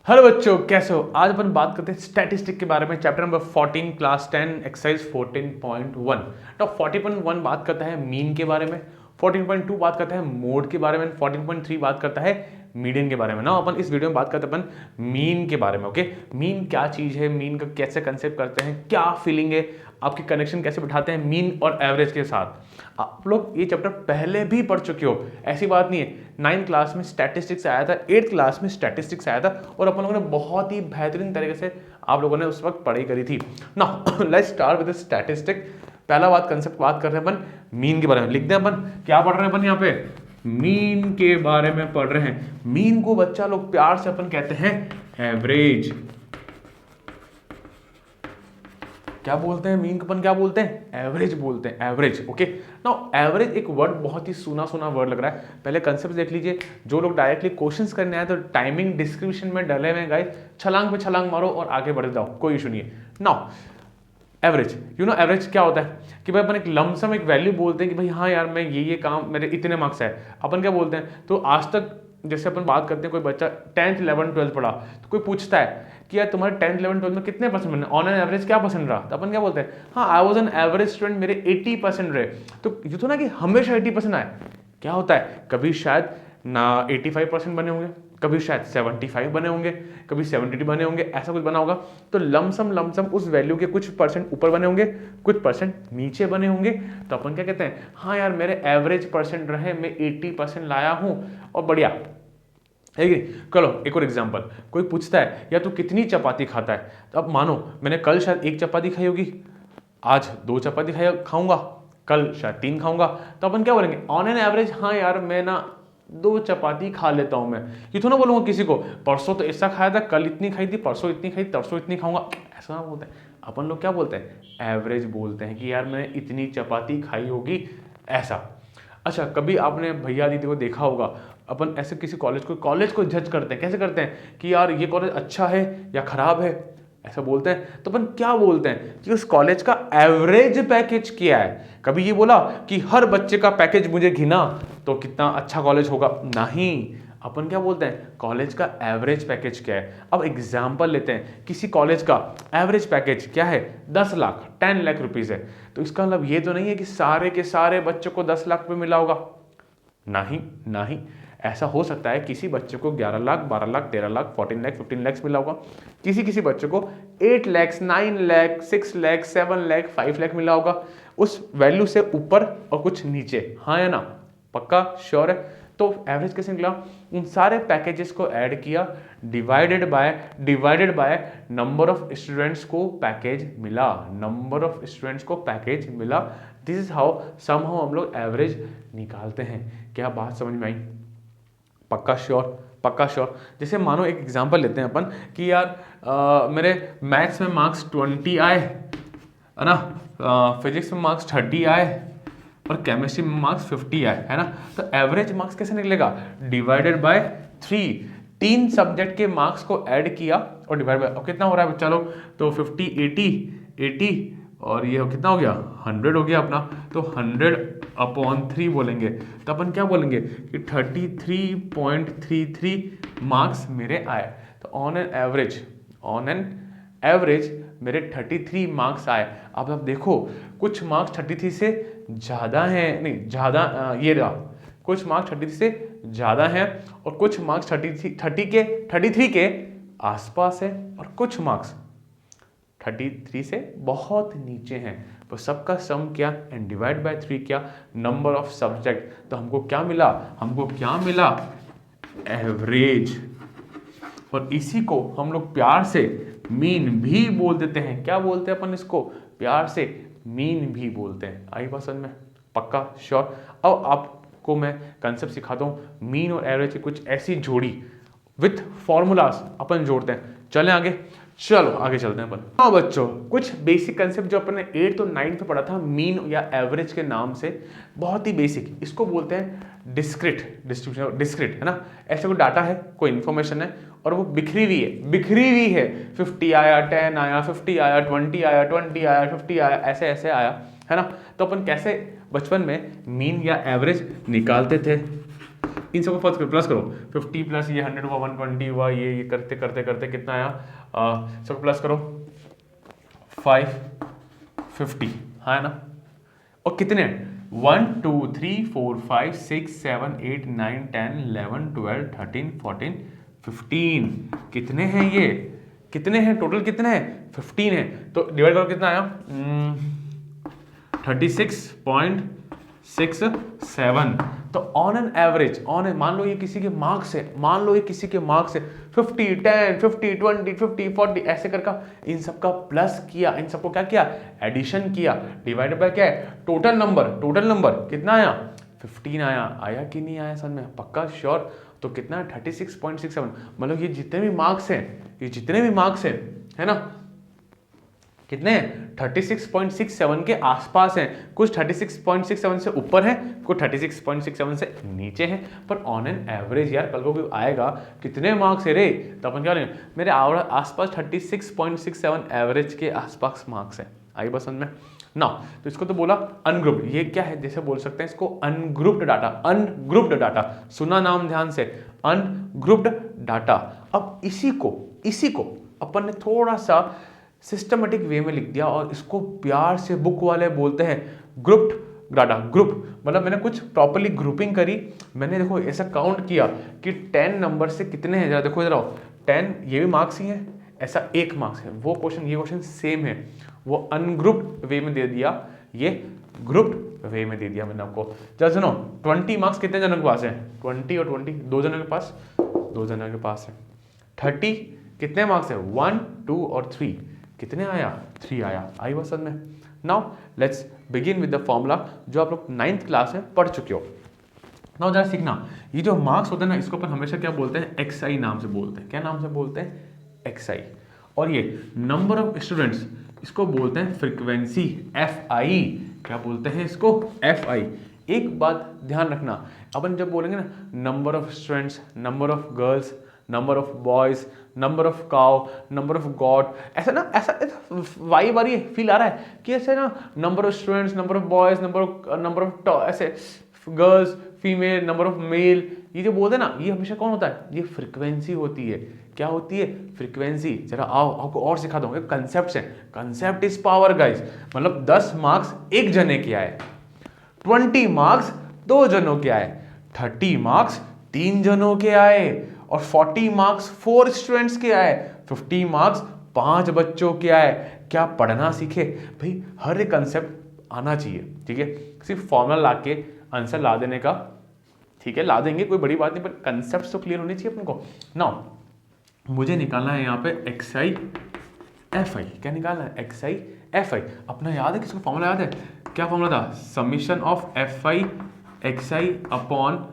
Hello बच्चों, कैसे हो। आज अपन बात करते हैं स्टैटिस्टिक के बारे में। Chapter number 14 class 10 exercise 14.1। तो 14.1 बात करता है मीन के बारे में, 14.2 बात करता है मोड के बारे में, 14.3 बात करता है मीडियन के बारे में। ना अपन इस वीडियो में बात करते हैं अपन मीन के बारे में। ओके, मीन क्या चीज़ है, मीन का कैसे कंसेप्ट करते हैं, क्या फीलिंग है, आपकी कनेक्शन कैसे बिठाते हैं मीन और एवरेज के साथ। आप लोग ये चैप्टर पहले भी पढ़ चुके हो, ऐसी बात नहीं है। 9th क्लास में स्टैटिस्टिक्स आया था, 8th क्लास में स्टैटिस्टिक्स आया था और अपन लोगों ने बहुत ही बेहतरीन तरीके से आप लोगों ने उस वक्त पढ़ाई करी थी ना। Let's start with statistic. पहला कंसेप्ट बात कर रहे हैं अपन मीन के बारे में। लिखते हैं अपन क्या पढ़ रहे हैं अपन यहाँ पे, मीन के बारे में पढ़ रहे हैं। मीन को बच्चा लोग प्यार से अपन कहते हैं एवरेज। क्या बोलते हैं मीन को अपन, क्या बोलते हैं एवरेज बोलते हैं, एवरेज। ओके, नाउ एवरेज एक वर्ड बहुत ही सुना सुना वर्ड लग रहा है। पहले कंसेप्ट देख लीजिए। जो लोग डायरेक्टली क्वेश्चंस करने आए तो टाइमिंग डिस्क्रिप्शन में डले हुए गाइस, छलांग पे छलांग मारो और आगे बढ़ जाओ, कोई इशू नहीं है। Now average, you know average क्या होता है कि भाई अपन एक लमसम एक वैल्यू बोलते हैं कि भाई हाँ यार मैं ये काम मेरे इतने मार्क्स है। अपन क्या बोलते हैं, तो आज तक जैसे अपन बात करते हैं, कोई बच्चा 10th 11th 12th पढ़ा तो कोई पूछता है कि यार तुम्हारे 10th 11th 12th में कितने परसेंट बने, ऑन एन एवरेज क्या परसेंट रहा, तो अपन क्या बोलते हैं, हाँ I was an average student, मेरे 80% रहे। तो ये तो ना कि हमेशा 80% आए, क्या होता है कभी शायद ना 85% बने होंगे, कभी शायद 75 बने होंगे, कभी 72 बने होंगे, ऐसा कुछ बना होगा। तो लमसम उस वैल्यू के कुछ परसेंट ऊपर बने होंगे, कुछ परसेंट नीचे बने होंगे। तो अपन क्या कहते हैं, हाँ यार मेरे एवरेज परसेंट रहे, मैं 80% लाया हूँ और बढ़िया है कि। चलो एक और एग्जांपल, कोई पूछता है या तू कितनी चपाती खाता है, तो अब मानो मैंने कल शायद 1 चपाती खाई होगी, आज 2 चपाती खाऊंगा, कल शायद 3 खाऊंगा। तो अपन क्या बोलेंगे, ऑन एन एवरेज हाँ यार मैं ना 2 चपाती खा लेता हूं मैं। ये तो ना बोलूंगा किसी को परसों तो ऐसा खाया था, कल इतनी खाई थी, परसों इतनी खाई, तरसों इतनी खाऊंगा, ऐसा ना बोलते हैं। अपन लोग क्या बोलते हैं, एवरेज बोलते हैं कि यार मैंने इतनी चपाती खाई होगी, ऐसा। अच्छा, कभी आपने भैया दीदी को देखा होगा, अपन ऐसे किसी कॉलेज को जज करते हैं, कैसे करते हैं कि यार ये कॉलेज अच्छा है या खराब है, ऐसा बोलते हैं। तो अपन क्या बोलते हैं कि उस कॉलेज का एवरेज पैकेज क्या है। कभी ये बोला कि हर बच्चे का पैकेज मुझे घिना तो कितना अच्छा कॉलेज होगा, नहीं। अपन क्या बोलते हैं, कॉलेज का एवरेज पैकेज क्या है। अब एग्जाम्पल लेते हैं, किसी कॉलेज का एवरेज पैकेज क्या है, 10 लाख 10 लाख रुपीज है। तो इसका मतलब ये तो नहीं है कि सारे के सारे बच्चों को 10 लाख रुपये मिला होगा, नहीं नहीं। ऐसा हो सकता है किसी बच्चे को 11 लाख 12 लाख 13 लाख 14 लाख 15 लाख मिला होगा, किसी बच्चे को 8 लाख 9 लाख 6 लाख 7 लाख 5 लाख मिला होगा। उस वैल्यू से ऊपर और कुछ नीचे, हाँ या ना, पक्का श्योर है। तो एवरेज कैसे निकला, उन सारे पैकेजेस को ऐड किया, divided by number of students को पैकेज मिला, नंबर ऑफ स्टूडेंट्स को पैकेज मिला। दिस इज हाउ समहाउ हम लोग एवरेज निकालते हैं। क्या बात समझ में आई, पक्का श्योर, पक्का श्योर। जैसे मानो एक एग्जांपल लेते हैं अपन कि यार मेरे मैथ्स में मार्क्स 20 आए है ना, फिजिक्स में मार्क्स 30 आए और केमिस्ट्री में मार्क्स 50 आए, है ना। तो एवरेज मार्क्स कैसे निकलेगा, डिवाइडेड बाय 3, 3 सब्जेक्ट के मार्क्स को ऐड किया और डिवाइड बाय, और कितना हो रहा है बच्चा लोग, तो 50 80 और ये कितना हो गया 100 हो गया अपना। तो 100/3 बोलेंगे, तो अपन क्या बोलेंगे कि 33.33 मार्क्स मेरे आए। तो ऑन एन एवरेज मेरे 33 मार्क्स आए। अब आप देखो, कुछ मार्क्स 33 से ज़्यादा हैं, नहीं ज़्यादा ये रहा, कुछ मार्क्स 33 से ज़्यादा हैं और कुछ मार्क्स 33 के आसपास है और कुछ मार्क्स 33 से बहुत नीचे हैं। तो सबका सम क्या एंड डिवाइड बाय 3 क्या, नंबर ऑफ सब्जेक्ट। तो हमको क्या मिला, एवरेज। और इसी को हम लोग प्यार से मीन भी बोल देते हैं। क्या बोलते हैं अपन इसको, प्यार से मीन भी बोलते हैं। आई पसंद में, पक्का श्योर। अब आपको मैं कंसेप्ट सिखाता हूँ, मीन और एवरेज की कुछ ऐसी जोड़ी विथ फॉर्मूलाज अपन जोड़ते हैं। चलें आगे, चलो आगे चलते हैं अपन। हाँ बच्चों, कुछ बेसिक कंसेप्ट जो अपन ने 8th और 9th में पढ़ा था, मीन या एवरेज के नाम से, बहुत ही बेसिक। इसको बोलते हैं डिस्क्रीट डिस्ट्रीब्यूशन, डिस्क्रीट है ना। ऐसे कोई डाटा है, कोई इन्फॉर्मेशन है और वो बिखरी हुई है 50 आया, 10 आया, 50 आया, 20 आया, 20 आया, 50 आया, ऐसे ऐसे आया, है ना। तो अपन कैसे बचपन में मीन या एवरेज निकालते थे, इन सबको प्लस करो, 50 प्लस ये 100 हुआ, 120 हुआ, ये करते करते करते कितना आया, सबको प्लस करो, 550, हाँ है ना। और कितने, 1 2 3 4 5 6 7 8 9 10 11 12 13 14 15, कितने हैं ये, कितने हैं टोटल, कितने हैं, 15 है। तो डिवाइड करो कितना आया, 36.67। तो ऑन एन एवरेज, मान लो ये किसी के मार्क्स है, मान लो ये किसी के मार्क्स है, 50 10 50 20 50 40 ऐसे करके इन सबका प्लस किया, इन सबको क्या किया, एडिशन किया, डिवाइडेड बाय क्या है, टोटल नंबर कितना आया, 15 आया कि नहीं आया, समझ में, पक्का श्योर। तो कितना, 36.67, मतलब ये जितने भी मार्क्स हैं, है ना, कितने हैं, 36.67 के आसपास हैं, कुछ 36.67 से ऊपर है, कुछ 36.67 से नीचे हैं, पर ऑन एन एवरेज यार कल को भी आएगा कितने मार्क्स है रे, तो अपन क्या लेंगे, मेरे आसपास 36.67 एवरेज के आसपास मार्क्स है, आई बस समझ में ना। तो इसको तो बोला अनग्रुप्ड, ये क्या है, जैसे बोल सकते हैं इसको अनग्रुप्ड डाटा, सुना नाम ध्यान से, अनग्रुप्ड डाटा। अब इसी को अपन ने थोड़ा सा सिस्टमेटिक वे में लिख दिया और इसको प्यार से बुक वाले बोलते हैं ग्रुप्ड डाटा। ग्रुप मतलब मैंने कुछ प्रॉपर्ली ग्रुपिंग करी, मैंने देखो ऐसा काउंट किया कि 10 नंबर से कितने हैं, जरा देखो जरा, 10 ये भी मार्क्स ही है, ऐसा एक मार्क्स है, वो क्वेश्चन ये क्वेश्चन सेम है, वो अनग्रुप्ड वे में दे दिया, ये ग्रुप्ड वे में दे दिया मैंने आपको। जरा सुनो, 20 मार्क्स कितने जनों के पास है, 20 और 20 दो जनों के पास है। 30 कितने मार्क्स है, 1 2 और 3, कितने आया, 3 आया, आई बात समझ में। Now let's begin with the formula जो आप लोग 9th क्लास में पढ़ चुके हो। नाउ जरा सीखना, ये जो मार्क्स होते हैं ना, इसको अपन हमेशा क्या बोलते हैं, एक्सआई नाम से बोलते हैं, क्या नाम से बोलते हैं, एक्सआई। और ये नंबर ऑफ स्टूडेंट्स, इसको बोलते हैं फ्रीक्वेंसी, एफआई, क्या बोलते हैं इसको, एफआई। एक बात ध्यान रखना, अपन जब बोलेंगे ना number of students, number of girls, number of boys, number of cow, number of god, ऐसा वाई बारी फील आ रहा है कि ऐसे ना number of students, number of boys, number of ऐसे girls, female, number of male, ये जो बोलते हैं ना, ये हमेशा कौन होता है, ये फ्रीक्वेंसी होती है। क्या होती है, फ्रीक्वेंसी। जरा आओ आपको और सिखा दूंगा, कंसेप्ट है, कंसेप्ट इज पावर गाइस। मतलब 10 मार्क्स एक जने के आए, 20 मार्क्स 2 जनों के आए, 30 मार्क्स 3 जनों के आए, और 40 मार्क्स 4 स्टूडेंट्स के आए, 50 मार्क्स 5 बच्चों के आए। क्या पढ़ना सीखे भाई, हर एक कंसेप्ट आना चाहिए, ठीक है, सिर्फ फॉर्मूला ला के आंसर ला देने का, ठीक है ला देंगे कोई बड़ी बात नहीं, पर कंसेप्ट तो क्लियर होने चाहिए अपन को। नाउ मुझे निकालना है यहाँ पे एक्सआई एफआई, क्या निकालना है, एक्सआई एफआई। अपना याद है, किसको फॉर्मूला याद है, क्या फॉर्मूला था, summation of F I X I upon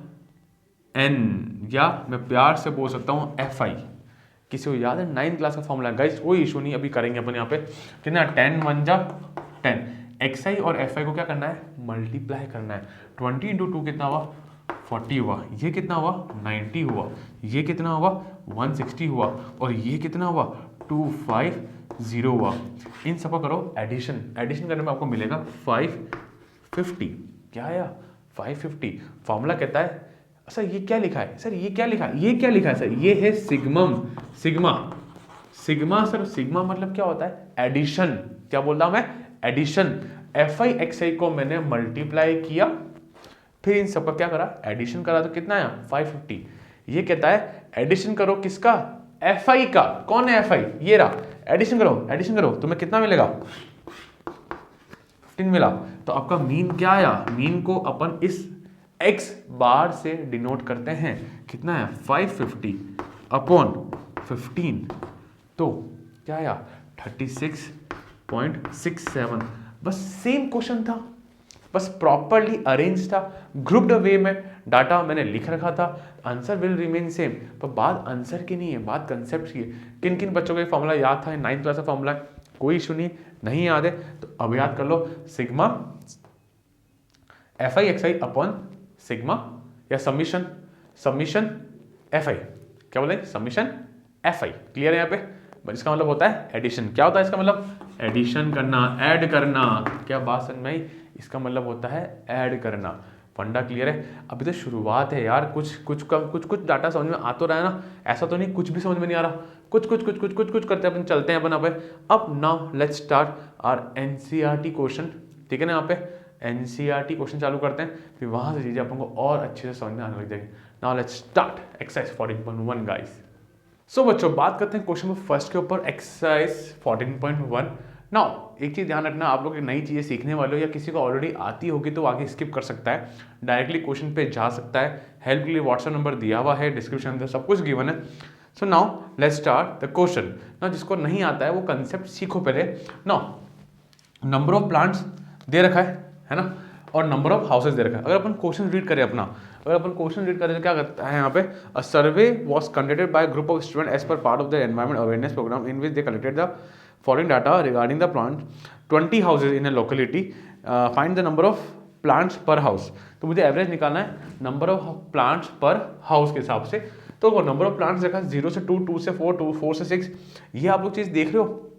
N, या मैं प्यार से बोल सकता हूँ एफआई। किसी को याद है, 9th क्लास का फॉर्मूला गाइस, कोई इशू नहीं, अभी करेंगे अपन यहाँ पे। कितना, 10 1 जा 10, एक्सआई और एफआई को क्या करना है, मल्टीप्लाई करना है। 20 इंटू 2 कितना हुआ, 40 हुआ, ये कितना हुआ, 90 हुआ, ये कितना हुआ, 160 हुआ, और ये कितना हुआ, 250 हुआ। इन सबका करो एडिशन, एडिशन करने में आपको मिलेगा 550। क्या आया, 550। फॉर्मूला कहता है, सर ये क्या लिखा है, सर ये क्या लिखा है, ये क्या लिखा है, सर ये है सिग्मम, सिग्मा सर, सिग्मा मतलब क्या होता है, एडिशन। क्या बोल रहा हूं मैं, एडिशन। एफआई एक्सआई को मैंने मल्टीप्लाई किया, फिर इन सबका क्या करा, एडिशन करा, तो कितना आया, 550। ये कहता है एडिशन करो किसका, एफआई का। कौन है एफआई, ये रहा, एडिशन करो, तुम्हें कितना मिलेगा, 15 मिला। तो आपका मीन क्या आया, मीन को अपन इस x बार से डिनोट करते हैं, कितना है, 550 अपॉन 15, तो क्या आया, 36.67। बस सेम क्वेश्चन था, बस प्रॉपरली अरेंज था, ग्रुप्ड वे में डाटा मैंने लिख रखा था, आंसर विल रिमेन सेम। पर बात आंसर की नहीं है, बात कंसेप्ट की है। किन किन बच्चों को ये फॉर्मूला याद था, 9th क्लास का फॉर्मूला, कोई इशू नहीं याद है तो अब याद कर लो, sigma F I X I upon sigma या समीशन एफ आई, क्या बोले, समीशन एफ आई। क्लियर है यहाँ पे, इसका मतलब होता है एडिशन। क्या होता है इसका मतलब, एडिशन करना, ऐड करना। क्या बात समझ में आई, इसका मतलब होता है ऐड करना। फंडा क्लियर है? अभी तो शुरुआत है यार, कुछ डाटा समझ में आ तो रहा है ना, ऐसा तो नहीं कुछ भी समझ में नहीं आ रहा, कुछ करते अपन चलते हैं अपन यहाँ पे। अब now let's start our NCERT question, ठीक है ना। यहाँ पे एनसीईआरटी क्वेश्चन चालू करते हैं, फिर वहाँ से चीज़ें अपन को और अच्छे से समझ में आने लग जाएगी। Now let's start exercise 14.1 guys. So बच्चों बात करते हैं क्वेश्चन नंबर फर्स्ट के ऊपर, एक्सरसाइज 14.1। नाउ एक चीज़ ध्यान रखना, आप लोग नई चीज़ें सीखने वाले हो या किसी को ऑलरेडी आती होगी तो आगे स्किप कर सकता है, डायरेक्टली क्वेश्चन पे जा सकता है। हेल्प के लिए व्हाट्सएप नंबर दिया हुआ है डिस्क्रिप्शन में, सब कुछ गिवन है। So now let's start the question. Now जिसको नहीं आता है वो कंसेप्ट सीखो पहले। Now number of plants they रखा है ना, और नंबर ऑफ हाउसेज दे रखा है। अगर अपन क्वेश्चन रीड करें अपना, अगर अपन क्वेश्चन रीड करें तो क्या करता है यहाँ पे, a survey was conducted by group of student as per part of the environment awareness programme in which they collected the following data regarding the plant 20 houses in a locality, find the number of plants per house. तो मुझे average निकालना है number of plants per house के हिसाब से। तो number of plants देखा 0 से 2, 2 से 4, 4 से 6, ये आप लोग चीज़ देख रहे हो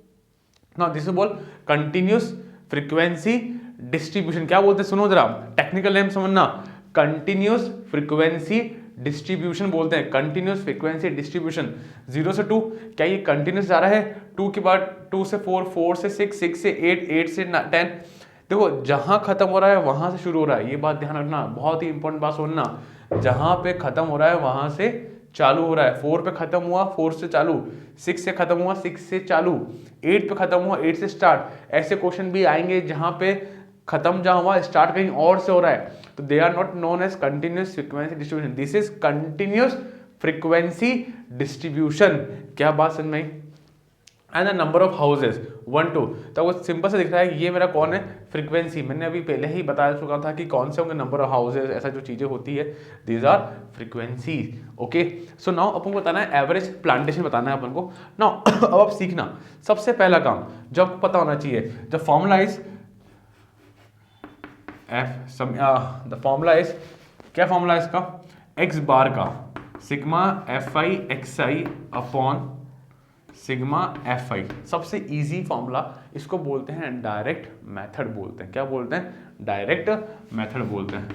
ना। दिस इज बोल कंटिन्यूस फ्रीक्वेंसी डिस्ट्रीब्यूशन। क्या बोलते हैं सुनो जरा, टेक्निकल नेम समझना, कंटिन्यूस फ्रीक्वेंसी डिस्ट्रीब्यूशन बोलते हैं, कंटिन्यूस फ्रीक्वेंसी डिस्ट्रीब्यूशन। 0 से 2 क्या ये कंटिन्यूस जा रहा है, 2 के बाद 2 से 4, 4 से 6, 6 से 8, 8 से 10। देखो जहां खत्म हो रहा है वहां से शुरू हो रहा है, ये बात ध्यान रखना, बहुत ही इंपॉर्टेंट बात सुनना। जहां पे खत्म हो रहा है वहां से चालू हो रहा है। 4 पे खत्म हुआ 4 से चालू, 6 से खत्म हुआ 6 से चालू, 8 पे खत्म हुआ 8 से स्टार्ट। ऐसे क्वेश्चन भी आएंगे जहां पे खत्म जहां हुआ स्टार्ट कहीं और से हो रहा है, तो they are not known as continuous frequency distribution, this is continuous frequency distribution. क्या बात समझ में आई? And the number of houses 1, 2, तो वो सिंपल से दिख रहा है, ये मेरा कौन है, फ्रीक्वेंसी। मैंने अभी पहले ही बता चुका था कि कौन से होंगे नंबर ऑफ हाउसेज, ऐसा जो चीज़ें होती है, these are frequency. Okay, so now अपन को बताना है एवरेज प्लांटेशन बताना है अपन को। नाउ अब आप सीखना, सबसे पहला काम जो आपको पता होना चाहिए, the formula is the formula is, क्या फॉर्मूला है इसका, एक्स बार का sigma F I X I upon sigma F आई। सबसे इजी फॉर्मूला, इसको बोलते हैं डायरेक्ट मेथड बोलते हैं। क्या बोलते हैं, डायरेक्ट मेथड बोलते हैं।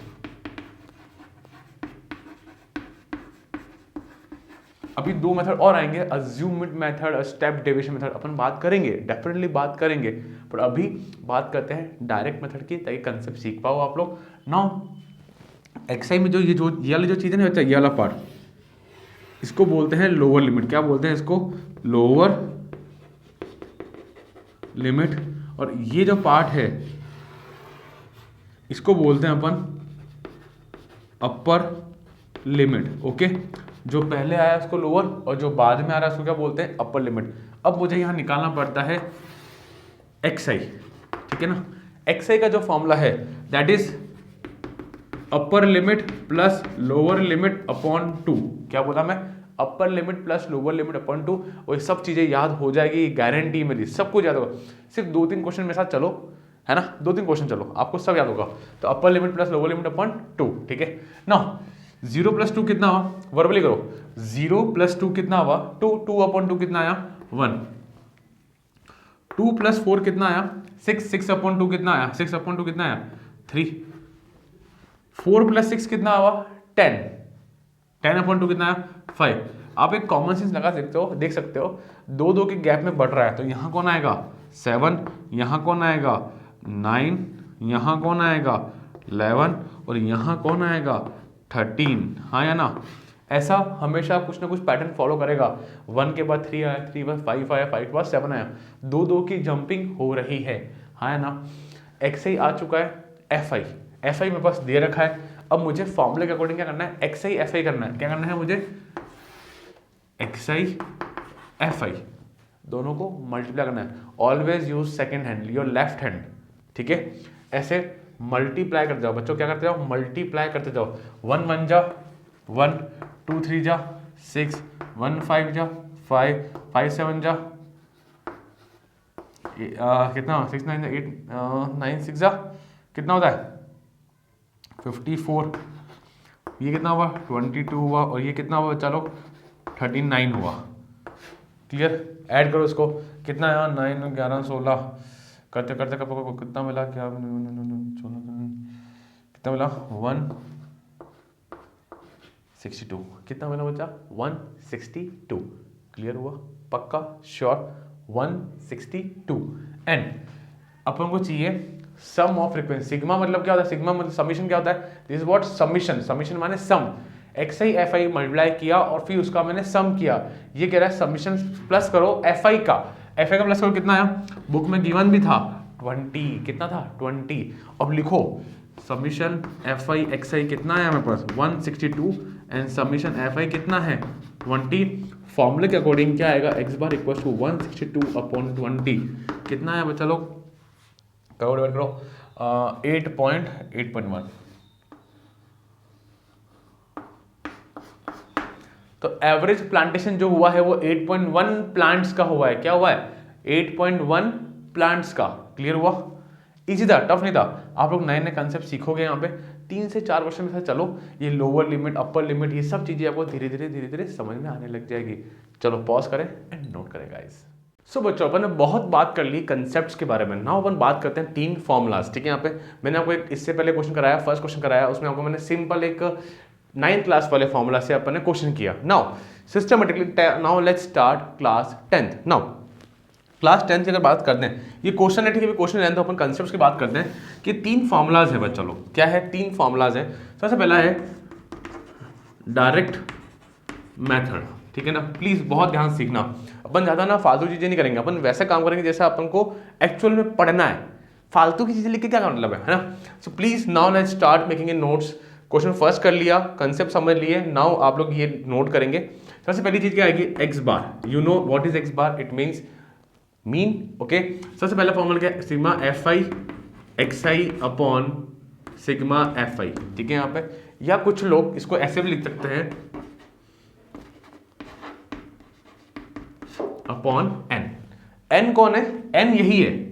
अभी 2 मेथड और आएंगे, assumed method, step deviation method, अपन बात करेंगे, डेफिनेटली बात करेंगे, पर अभी बात करते हैं डायरेक्ट मेथड की, ताकि कंसेप्ट सीख पाओ आप लोग। नाउ एक्सआई में ये वाली जो चीज़ है ना, ये वाला पार्ट, इसको बोलते हैं लोअर लिमिट। क्या बोलते हैं इसको, लोअर लिमिट। और ये जो पार्ट है इसको बोलते हैं अपन अपर लिमिट। ओके, जो पहले आया उसको लोअर, और जो बाद में आ रहा है उसको क्या बोलते हैं, अपर लिमिट। अब मुझे यहां निकालना पड़ता है एक्स आई, ठीक है ना। एक्स आई का जो फॉर्मूला है that is upper limit plus lower limit upon 2। क्या बोला मैं, अपर limit plus lower limit upon 2। और ये सब चीजें याद हो जाएगी, गारंटी मेरी, सब कुछ याद होगा। सिर्फ 2-3 क्वेश्चन मेरे साथ चलो, है ना, 2-3 क्वेश्चन चलो, आपको सब याद होगा। तो अपर limit plus lower limit upon 2, ठीक है ना। 0 + 2 कितना हुआ, वर्बली करो, 0 + 2 कितना हुआ, 2, 2 अपॉन 2 कितना आया, 1। 2 + 4 कितना आया, 6, 6 अपॉन 2 कितना आया, 6 अपॉन 2 कितना आया, 3। 4 + 6 कितना हुआ, 10, 10 अपॉन 2 कितना आया, 5। आप एक कॉमन सेंस लगा सकते हो, देख सकते हो, 2 के गैप में बढ़ रहा है, तो यहाँ कौन आएगा, 7, यहाँ कौन आएगा, 9, यहाँ कौन आएगा, 11, और यहाँ कौन आएगा, 13। हाँ या ना, ऐसा हमेशा कुछ ना कुछ पैटर्न फॉलो करेगा। 1 के बाद 3 आया, 3 के बाद 5 आया, 5 के बाद 7 आया, 2 की जंपिंग हो रही है। हाँ या ना, एक्स आई आ चुका है, एफ आई मेरे पास दे रखा है। अब मुझे फॉर्मूले के अकॉर्डिंग क्या करना है, एक्स आई एफ आई करना है। क्या करना है मुझे, एक्स आई एफ आई दोनों को मल्टीप्लाई करना है। Always use second hand, your left hand, ठीक है। ऐसे मल्टीप्लाई करते जाओ बच्चों, क्या करते जाओ, मल्टीप्लाई करते जाओ। 1 1 जा 1, 2 3 जा 6, 1 5 जा 5, 5 7 जा कितना, 6 9 8 9 6 जा कितना होता है, 54। ये कितना हुआ, 22 हुआ, और ये कितना हुआ, चलो 39 हुआ। क्लियर, ऐड करो इसको, कितना आया, 9 11 16, करते करते कितना मिला, क्या 16, कितना मिला 162, कितना मिला बच्चा 162, क्लियर हुआ, पक्का श्योर 162। एंड अपन को चाहिए सम ऑफ फ्रीक्वेंसी, सिग्मा मतलब क्या होता है, सिग्मा मतलब समीशन क्या होता है, this is what summation, summation माने sum, X I F I multiply किया और फिर उसका मैंने सम किया, ये कह रहा है समीशन प्लस करो एफ आई का प्लस करो, कितना आया, बुक में गिवन भी था 20, कितना था 20, अब लिखो summation F I X I कितना है हमारे पास 162 एंड समीशन एफ आई कितना है 20, फॉर्मूले के अकॉर्डिंग क्या आएगा, X bar equal to 162 upon 20, कितना है बच्चा लोग, करो डिवाइड करो 8.1। तो एवरेज प्लांटेशन जो हुआ है वो 8.1 प्लांट्स का हुआ है, क्या हुआ है 8.1 प्लांट्स का, क्लियर हुआ, इजी था, टफ नहीं था। आप लोग नए नए कंसेप्ट सीखोगे यहाँ पे 3 से 4 वर्ष में से, चलो ये लोअर लिमिट अपर लिमिट ये सब चीजें आपको धीरे धीरे समझ में आने लग जाएगी। चलो पॉज करें एंड नोट करें गाइस। सो बच्चों अपन ने बहुत बात कर ली कंसेप्ट्स के बारे में, नाउ अपन बात करते हैं 3 फॉर्मूलाज, ठीक है। यहाँ पे मैंने आपको एक इससे पहले क्वेश्चन कराया, फर्स्ट क्वेश्चन कराया, उसमें आपको मैंने सिंपल एक 9th क्लास वाले फॉर्मूला से अपन ने क्वेश्चन किया। Now systematically now let's start class 10th। Now class 10th की अगर बात करते हैं, ये क्वेश्चन है, ठीक है, क्वेश्चन है तो अपन कंसेप्ट्स की बात करते हैं कि 3 फॉर्मूलाज है बच्चा लोग, क्या है 3 फॉर्मूलाज है। सबसे पहला है डायरेक्ट मेथड, ठीक है ना, प्लीज बहुत ध्यान सीखना, अपन ज्यादा ना फालतू चीजें नहीं करेंगे, अपन वैसा काम करेंगे जैसे अपन को एक्चुअल में पढ़ना है, फालतू की चीजें लिख के क्या मतलब है ना। So please now let's start making a notes. Question first कर लिया, कंसेप्ट समझ लिए, नाउ आप लोग ये नोट करेंगे। सबसे पहली चीज क्या आएगी, x bar, you know what is x bar, it means mean, okay. सबसे पहला फॉर्मूला क्या है, sigma F I X I upon sigma F I, ठीक है यहाँ पे, या कुछ लोग इसको ऐसे भी लिख सकते हैं अपॉन एन। एन कौन है, एन यही है,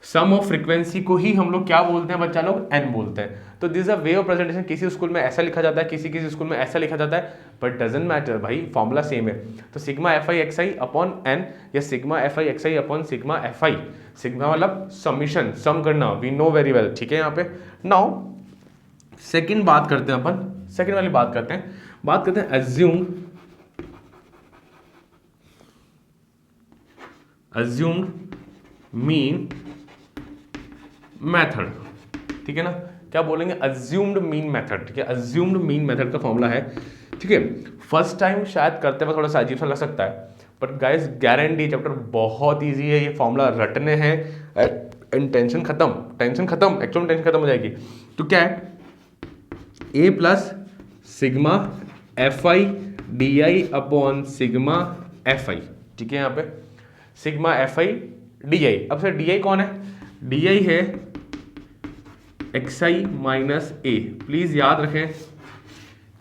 सम ऑफ फ्रीक्वेंसी को ही हम लोग क्या बोलते हैं बच्चा लोग, एन बोलते हैं। तो this a way of presentation, किसी स्कूल में ऐसा लिखा जाता है, किसी स्कूल में ऐसा लिखा जाता है, बट डजंट मैटर भाई, फॉर्मूला सेम है। तो sigma F I X I upon N या sigma F I X I upon sigma F I, sigma मतलब समीशन, सम करना, वी नो वेरी वेल, ठीक है। यहाँ पे नाउ सेकंड बात करते हैं अपन, सेकंड वाली बात करते हैं assumed मीन मेथड, ठीक है ना, क्या बोलेंगे assumed मीन मेथड, ठीक है। assumed मीन मेथड का फॉर्मूला है, ठीक है। फर्स्ट टाइम शायद करते हुए थोड़ा सा अजीब सा लग सकता है, बट गाइस गारंटी चैप्टर बहुत इजी है, ये फॉर्मूला रटने हैं एंड टेंशन खत्म, एक्चुअल टेंशन खत्म हो जाएगी। तो क्या है, A plus sigma F I D I upon sigma F I, ठीक है। यहाँ पे sigma F I D I, अब सर डी आई कौन है, डी आई है X I minus A, please याद रखें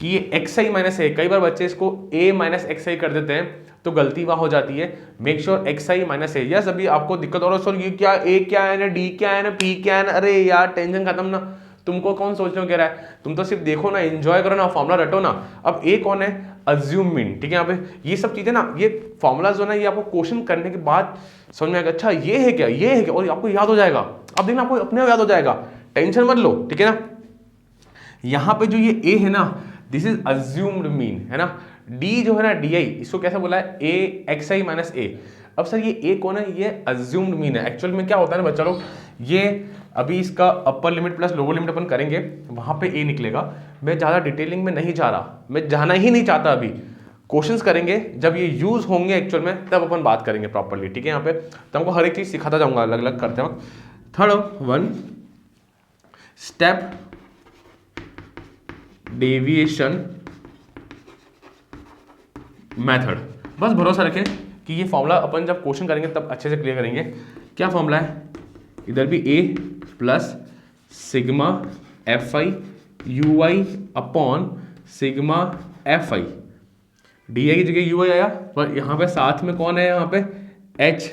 कि ये एक्स आई माइनस ए, कई बार बच्चे इसको ए माइनस एक्स आई कर देते हैं तो गलती वहां हो जाती है, make sure x I minus A. Yes अभी आपको दिक्कत हो रहा है सर ये क्या, ए क्या है ना, डी क्या है ना, पी क्या है ना, अरे यार टेंशन खत्म ना, तुमको कौन सोचने को कह रहा है, तुम तो सिर्फ देखो ना, एंजॉय करो ना, फॉर्मूला रटो ना। अब ए कौन है, अज्यूम मीन, ठीक है। यहाँ पे ये सब चीजें ना, ये फॉर्मूला जो ना, ये आपको क्वेश्चन करने के बाद समझ में आएगा, अच्छा ये है क्या, और आपको याद हो जाएगा, अब देखना आपको अपने आप याद हो जाएगा, टेंशन मत लो, ठीक है ना। यहाँ पे जो ये ए है ना, दिस इज अज्यूम्ड मीन, है ना। डी जो है ना, डी आई, इसको कैसे बोला है, ए एक्स आई माइनस ए। अब सर ये ए कौन है, ये अज्यूम्ड मीन है। एक्चुअल में क्या होता है ना बच्चा लोग, ये अभी इसका upper limit plus lower limit अपन करेंगे, वहां पे ए निकलेगा। मैं ज्यादा डिटेलिंग में नहीं जा रहा, मैं जाना ही नहीं चाहता, अभी क्वेश्चंस करेंगे, जब ये यूज होंगे एक्चुअल में तब अपन बात करेंगे प्रॉपर्ली, ठीक है। यहाँ पे तो हमको हर एक चीज सिखाता जाऊंगा अलग अलग करते वक्त। Third one, step deviation method, बस भरोसा रखें कि ये फॉर्मूला अपन जब क्वेश्चन करेंगे तब अच्छे से क्लियर करेंगे। क्या फॉर्मूला है, इधर भी A plus sigma F I U I upon sigma F I, D I की जगह यू आई आया, पर यहाँ पे साथ में कौन है, यहाँ पे एच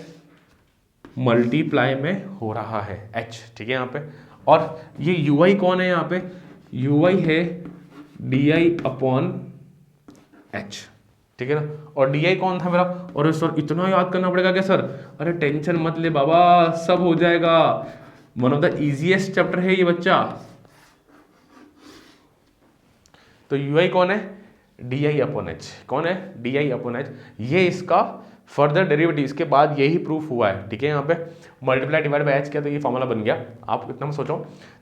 मल्टीप्लाई में हो रहा है, एच, ठीक है यहाँ पे। और ये यू आई कौन है, यहाँ पे यू आई है डी आई अपॉन एच, ठीक है ना। और डी आई कौन था मेरा, और सर इतना याद करना पड़ेगा क्या सर, अरे टेंशन मत ले बाबा, सब हो जाएगा, one of the easiest chapter है ये बच्चा, तो यू आई कौन है, डी आई अपॉन एच, कौन है, डी आई अपॉन एच। ये इसका फर्दर डेरिवेटिव, इसके बाद यही प्रूफ हुआ है, ठीक है। यहाँ पे मल्टीप्लाई डिवाइड बाय एच किया तो ये फॉर्मूला बन गया, आप इतना मत सोचो।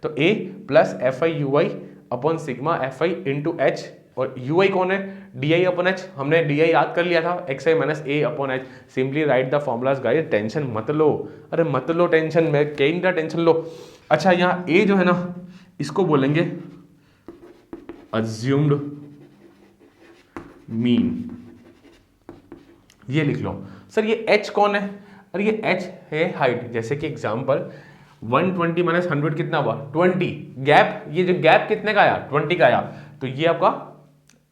तो A plus F I U I upon sigma F I into H, और यू आई कौन है, डी आई अपॉन एच, हमने डी आई याद कर लिया था, X I minus A upon H. Simply write the formulas guys, tension मत लो, अरे मत लो टेंशन, में कहीं का टेंशन लो। अच्छा यहाँ ए जो है ना, इसको बोलेंगे अज्यूम्ड मीन, ये लिख लो। सर ये h कौन है, और ये h है हाइट। जैसे कि एग्जांपल 120 माइनस 100 कितना हुआ, 20, गैप, ये जो गैप कितने का आया, 20 का आया, तो ये आपका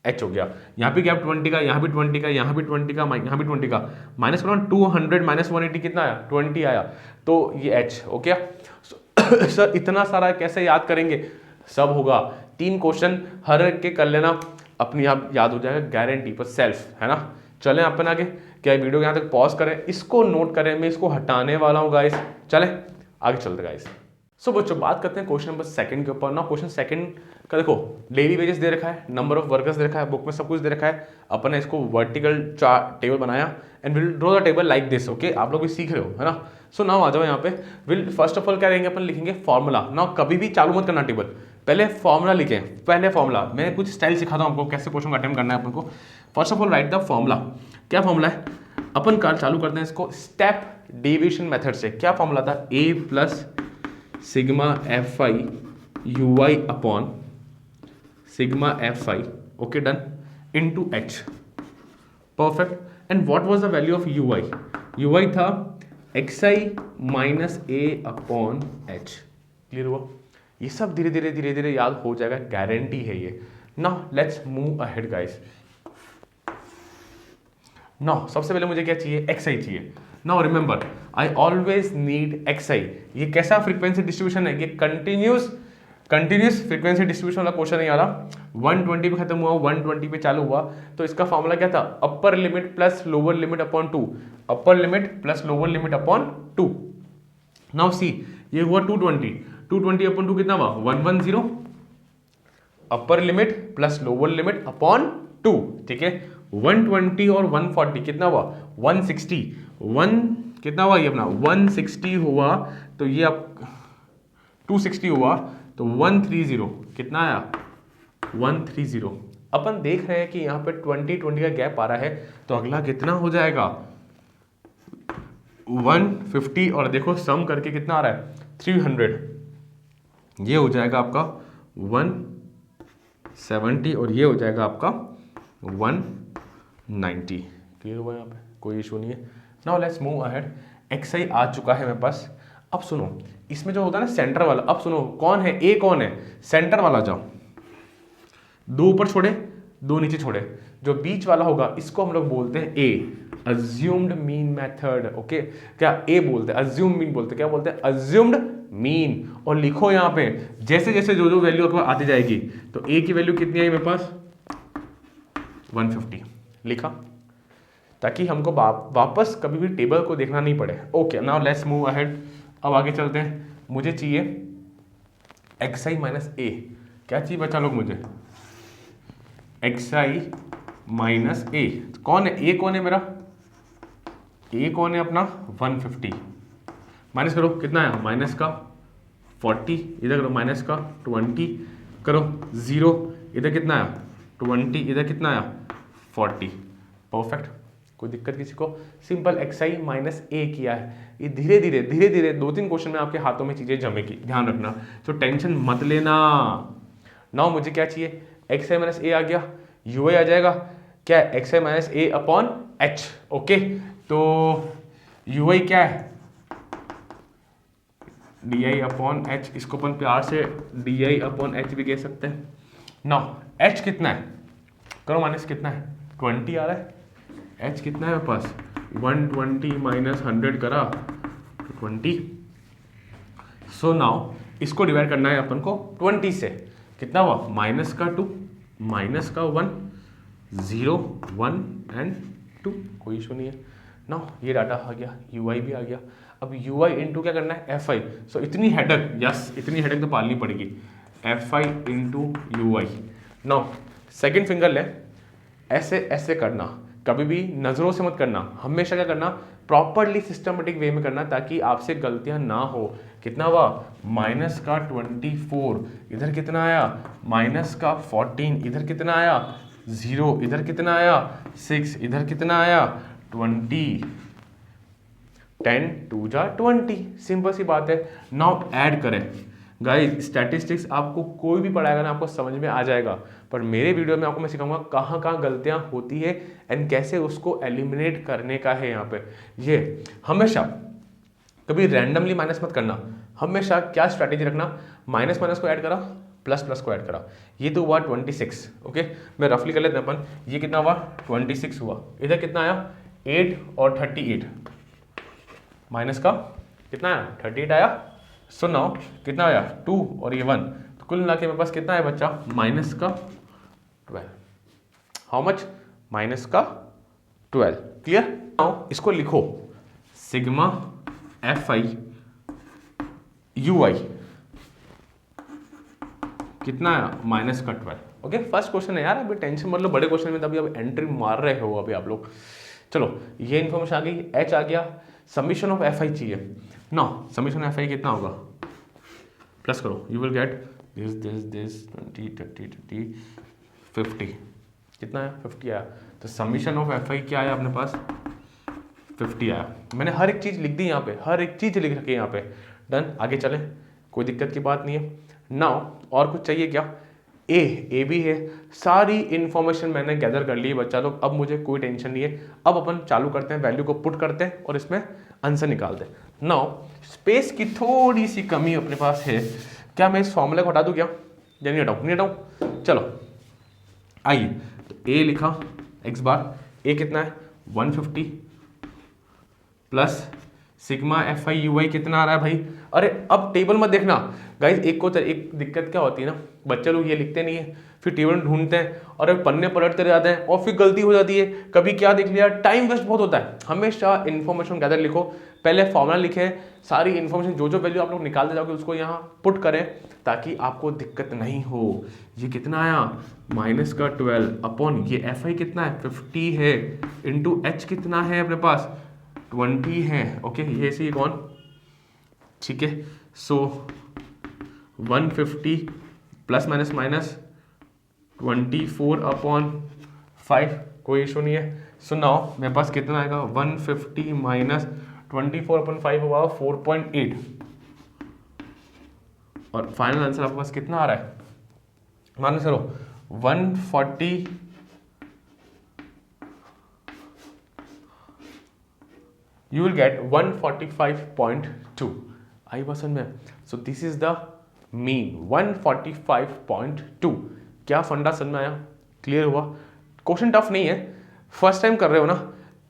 h हो गया। यहाँ भी गैप 20 का, यहाँ भी 20 का, यहाँ भी 20 का, यहाँ भी 20 का, माइनस करो 200 माइनस 180 कितना आया, 20 आया, तो ये h हो गया। सर इतना सारा कैसे याद करेंगे, सब होगा, 3 क्वेश्चन हर एक के कर लेना, अपनी आप याद हो जाएगा गारंटी पर सेल्फ, है ना। चलें अपन आगे, क्या वीडियो यहाँ तक पॉज करें, इसको नोट करें, मैं इसको हटाने वाला हूँ गाइस, चलें आगे चलते गाइस। सो बच्चों बात करते हैं क्वेश्चन नंबर 2 के ऊपर ना। क्वेश्चन 2 का देखो, डेली वेजेस दे रखा है, नंबर ऑफ वर्कर्स दे रखा है, बुक में सब कुछ दे रखा है, अपन ने इसको वर्टिकल टेबल बनाया and will draw the table like this, okay. आप लोग भी सीख रहे हो, है ना। सो नाउ आ जाओ यहाँ पे, विल फर्स्ट ऑफ ऑल क्या करेंगे अपन, लिखेंगे फॉर्मूला। नाउ कभी भी चालू मत करना टेबल, पहले फॉर्मूला लिखें, पहले फॉर्मूला, मैं कुछ स्टाइल सिखाता हूँ आपको कैसे क्वेश्चन का अटेम्प्ट करना है अपन को। First of all write the formula, क्या फॉर्मूला है, अपन कार चालू करते हैं इसको स्टेप डेविएशन मेथड से। क्या फॉर्मूला था, A plus sigma F I U I upon sigma F I, okay done, into H, perfect. And what was the value of U I, U I था X I minus A upon H, clear हुआ। ये सब धीरे धीरे धीरे धीरे याद हो जाएगा, गारंटी है ये। Now let's move ahead guys. Now सबसे पहले मुझे क्या चाहिए, एक्स आई चाहिए। Now remember I always need X I. ये कैसा फ्रीक्वेंसी डिस्ट्रीब्यूशन है, ये कंटिन्यूस फ्रीक्वेंसी डिस्ट्रीब्यूशन वाला क्वेश्चन नहीं आ रहा। 120 पे खत्म हुआ, 120 पे चालू हुआ, तो इसका फॉर्मूला क्या था, अपर limit plus lower limit upon 2, अपर limit plus lower limit upon 2। Now see, ये हुआ 220, 220 अपॉन 2 कितना हुआ, 110, अपर limit plus lower limit upon 2, ठीक है। 120 और 140 कितना हुआ, 160, 1 कितना हुआ ये अपना 160 हुआ, तो ये आप 260 हुआ, तो 130 कितना आया, 130। अपन देख रहे हैं कि यहाँ पे 20 का गैप आ रहा है, तो अगला कितना हो जाएगा 150, और देखो सम करके कितना आ रहा है 300, ये हो जाएगा आपका 170, और ये हो जाएगा आपका 190। क्लियर हुआ, यहाँ पे कोई इशू नहीं है। Now let's move ahead, X I आ चुका है मेरे पास। अब सुनो, इसमें जो होता है ना सेंटर वाला, अब सुनो कौन है, ए कौन है, सेंटर वाला। जाओ, 2 ऊपर छोड़े, 2 नीचे छोड़े, जो बीच वाला होगा इसको हम लोग बोलते हैं ए, अज्यूम्ड मीन मेथड, ओके। क्या ए बोलते हैं, अज्यूम मीन बोलते हैं, क्या बोलते हैं, अज्यूम्ड मीन। और लिखो यहाँ पे जैसे जैसे जो जो वैल्यू आपको आती जाएगी, तो ए की वैल्यू कितनी आई मेरे पास 150 लिखा, ताकि हमको वापस कभी भी टेबल को देखना नहीं पड़े। Okay now let's move ahead, अब आगे चलते हैं। मुझे चाहिए एक्स आई माइनस ए, क्या चाहिए बच्चा लोग, मुझे एक्स आई माइनस ए, कौन है ए, कौन है मेरा ए, कौन है अपना 150, माइनस करो कितना है, माइनस का 40, इधर करो माइनस का 20, करो 0, इधर कितना आया 20, इधर कितना आया 40, परफेक्ट। कोई दिक्कत किसी को, सिंपल एक्स आई माइनस ए किया है। ये धीरे धीरे 2-3 क्वेश्चन में आपके हाथों में चीजें जमेगी, ध्यान रखना, तो टेंशन मत लेना। नाउ मुझे क्या चाहिए, एक्स आई माइनस ए आ गया, यू आई आ जाएगा क्या है, X I minus A upon H, okay. तो यू आई क्या है, डी आई अपॉन एच, इसको अपन प्यार से डी आई अपॉन एच भी कह सकते हैं। नाउ एच कितना है, करो माइनस कितना है 20 आ रहा है, एच कितना है मेरे पास 120 माइनस 100 करा 20। सो नाउ इसको डिवाइड करना है अपन को 20 से, कितना हुआ माइनस का 2, माइनस का 1, 0, 1 एंड 2, कोई इशू नहीं है। नाउ ये डाटा आ गया, यू आई भी आ गया। अब यू आई इंटू क्या करना है एफ आई, सो इतनी हेडक, यस इतनी हेडक तो पालनी पड़ेगी, F I into U I. Now second finger ले, ऐसे ऐसे करना, कभी भी नज़रों से मत करना, हमेशा क्या करना, प्रॉपरली सिस्टमेटिक वे में करना ताकि आपसे गलतियां ना हो। कितना हुआ, माइनस का 24, इधर कितना आया, माइनस का 14, इधर कितना आया 0, इधर कितना आया 6, इधर कितना आया 20, 10 2 जा 20, सिंपल सी बात है। नाउ ऐड करें गाइस, स्टैटिस्टिक्स आपको कोई भी पढ़ाएगा ना आपको समझ में आ जाएगा, पर मेरे वीडियो में आपको मैं सिखाऊंगा कहाँ कहाँ गलतियाँ होती है एंड कैसे उसको एलिमिनेट करने का है। यहाँ पे ये हमेशा कभी रैंडमली माइनस मत करना, हमेशा क्या स्ट्रैटेजी रखना, माइनस माइनस को ऐड करा, प्लस प्लस को ऐड करा, ये तो हुआ 26। ओके, मैं रफली कर लेते हैं अपन, ये कितना हुआ 26 हुआ, इधर कितना आया 8 और 38, माइनस का कितना आया 38 आया। सो नाउ कितना आया 2 और ये 1, तो कुल मिला के मेरे पास कितना है बच्चा, माइनस का 12। हाउ मच, माइनस का 12। क्लियर। नाउ इसको लिखो, sigma F I U I कितना है, माइनस का 12। ओके, फर्स्ट क्वेश्चन है यार, अभी टेंशन मत लो, बड़े क्वेश्चन में तभी अब एंट्री मार रहे हो अभी आप लोग। चलो ये इन्फॉर्मेशन आ गई, एच आ गया, समीशन ऑफ एफ आई चाहिए। नो, समीशन एफ आई कितना होगा, प्लस करो, यू विल गेट दिस 20 30 30 50, कितना है 50 आया, तो समीशन ऑफ एफ आई क्या आया अपने पास 50 आया। मैंने हर एक चीज़ लिख दी यहाँ पे, हर एक चीज़ लिख रखी है यहाँ पे। डन, आगे चले, कोई दिक्कत की बात नहीं है। नाउ और कुछ चाहिए क्या, ए भी है, सारी इंफॉर्मेशन मैंने गैदर कर ली है बच्चा लोग, अब मुझे कोई टेंशन नहीं है। अब अपन चालू करते हैं, वैल्यू को पुट करते हैं और इसमें आंसर निकालते हैं। नाउ स्पेस की थोड़ी सी कमी अपने पास है, क्या मैं इस फॉर्मूले को हटा दूँ क्या, या नहीं हटाऊँ, नहीं हटाऊँ, चलो आइए। तो ए लिखा एक्स बार, ए कितना है 150 plus sigma F I U I कितना आ रहा है भाई। अरे अब टेबल मत देखना गाइस, एक दिक्कत क्या होती है ना, बच्चे लोग ये लिखते नहीं है, फिर टेबल ढूंढते हैं और अब पन्ने पलटते जाते हैं और फिर गलती हो जाती है, कभी क्या देख लिया, टाइम वेस्ट बहुत होता है। हमेशा इन्फॉर्मेशन गैदर लिखो, पहले फॉर्मूला लिखे, सारी इन्फॉर्मेशन जो वैल्यू आप लोग निकालते जाओगे उसको यहाँ पुट करें ताकि आपको दिक्कत नहीं हो। ये कितना आया, माइनस का 12 अपॉन ये एफ आई कितना है 50 है, इंटू एच कितना है अपने पास 20 है। ओके, ये सी कौन, ठीक है। सो 150 प्लस माइनस माइनस 24 अपॉन 5, कोई इशू नहीं है। सो नाउ मेरे पास कितना आएगा 150 माइनस 24 अपॉन 5 हुआ 4.8, और फाइनल आंसर आपके पास कितना आ रहा है, मान चलो 140 you will get 145.2। आई बात समझ में। So this is the mean 145.2। क्या फंडा समझ में आया, क्लियर हुआ। क्वेश्चन टफ नहीं है, फर्स्ट टाइम कर रहे हो ना,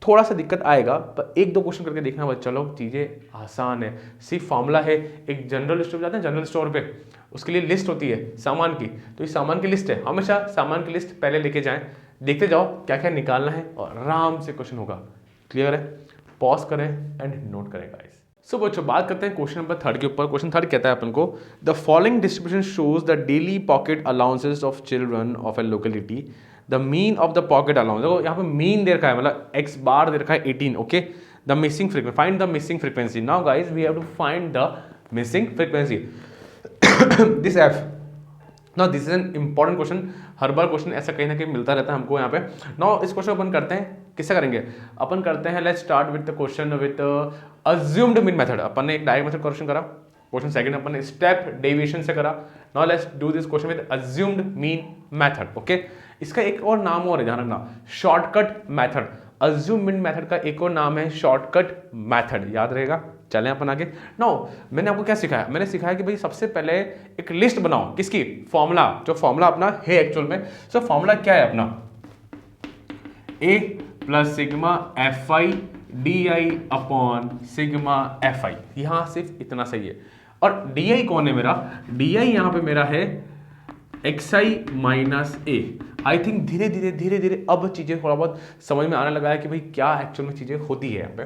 थोड़ा सा दिक्कत आएगा, पर एक दो क्वेश्चन करके देखना बच्चा लोग, चीज़ें आसान है। सिर्फ फॉर्मूला है, एक जनरल स्टोर जाते हैं, जनरल स्टोर पे उसके लिए लिस्ट होती है सामान की, तो ये सामान की लिस्ट है, हमेशा सामान की लिस्ट पहले लेके जाएं, देखते जाओ क्या क्या निकालना है और आराम से क्वेश्चन होगा। क्लियर है, पॉज करें एंड नोट करें गाइस। सो बच्चों बात करते हैं क्वेश्चन नंबर 3 के ऊपर। क्वेश्चन 3 कहता है अपन को, the following distribution shows the daily pocket allowances of children of A locality, the mean of the pocket allowance. देखो यहाँ पे मीन दे रखा है, मतलब एक्स बार दे रखा है 18। Okay, the missing frequency, find the missing frequency. Now guys we have to find the missing frequency. This F, now this is an important question, हर बार क्वेश्चन ऐसा कहीं ना कहीं मिलता रहता है हमको यहाँ पे। नाउ इस क्वेश्चन अपन करते हैं, किससे करेंगे, अपन करते हैं, let's start with the question with assumed mean method. अपन ने एक डायरेक्ट मेथड क्वेश्चन करा, क्वेश्चन सेकंड अपन ने स्टेप डेविएशन से करा। Now let's do this question with assumed mean method. Okay, इसका एक और नाम और है, ध्यान रखना, shortcut method. Assumed mean method का एक और नाम है शॉर्टकट मेथड, याद रहेगा। चलें अपन आगे। नाउ मैंने आपको क्या सिखाया, मैंने सिखाया कि भाई सबसे पहले एक लिस्ट बनाओ, किसकी, फॉर्मूला, जो फॉर्मूला अपना है एक्चुअल में। सो फॉर्मूला क्या है अपना, A plus sigma F I D I upon sigma F I, यहां सिर्फ इतना सही है। और डी आई कौन है मेरा, डी आई यहां पे मेरा है X I minus A. I think धीरे धीरे अब चीजें थोड़ा बहुत समझ में आने लगा है कि भाई क्या एक्चुअल में चीजें होती है यहाँ पे।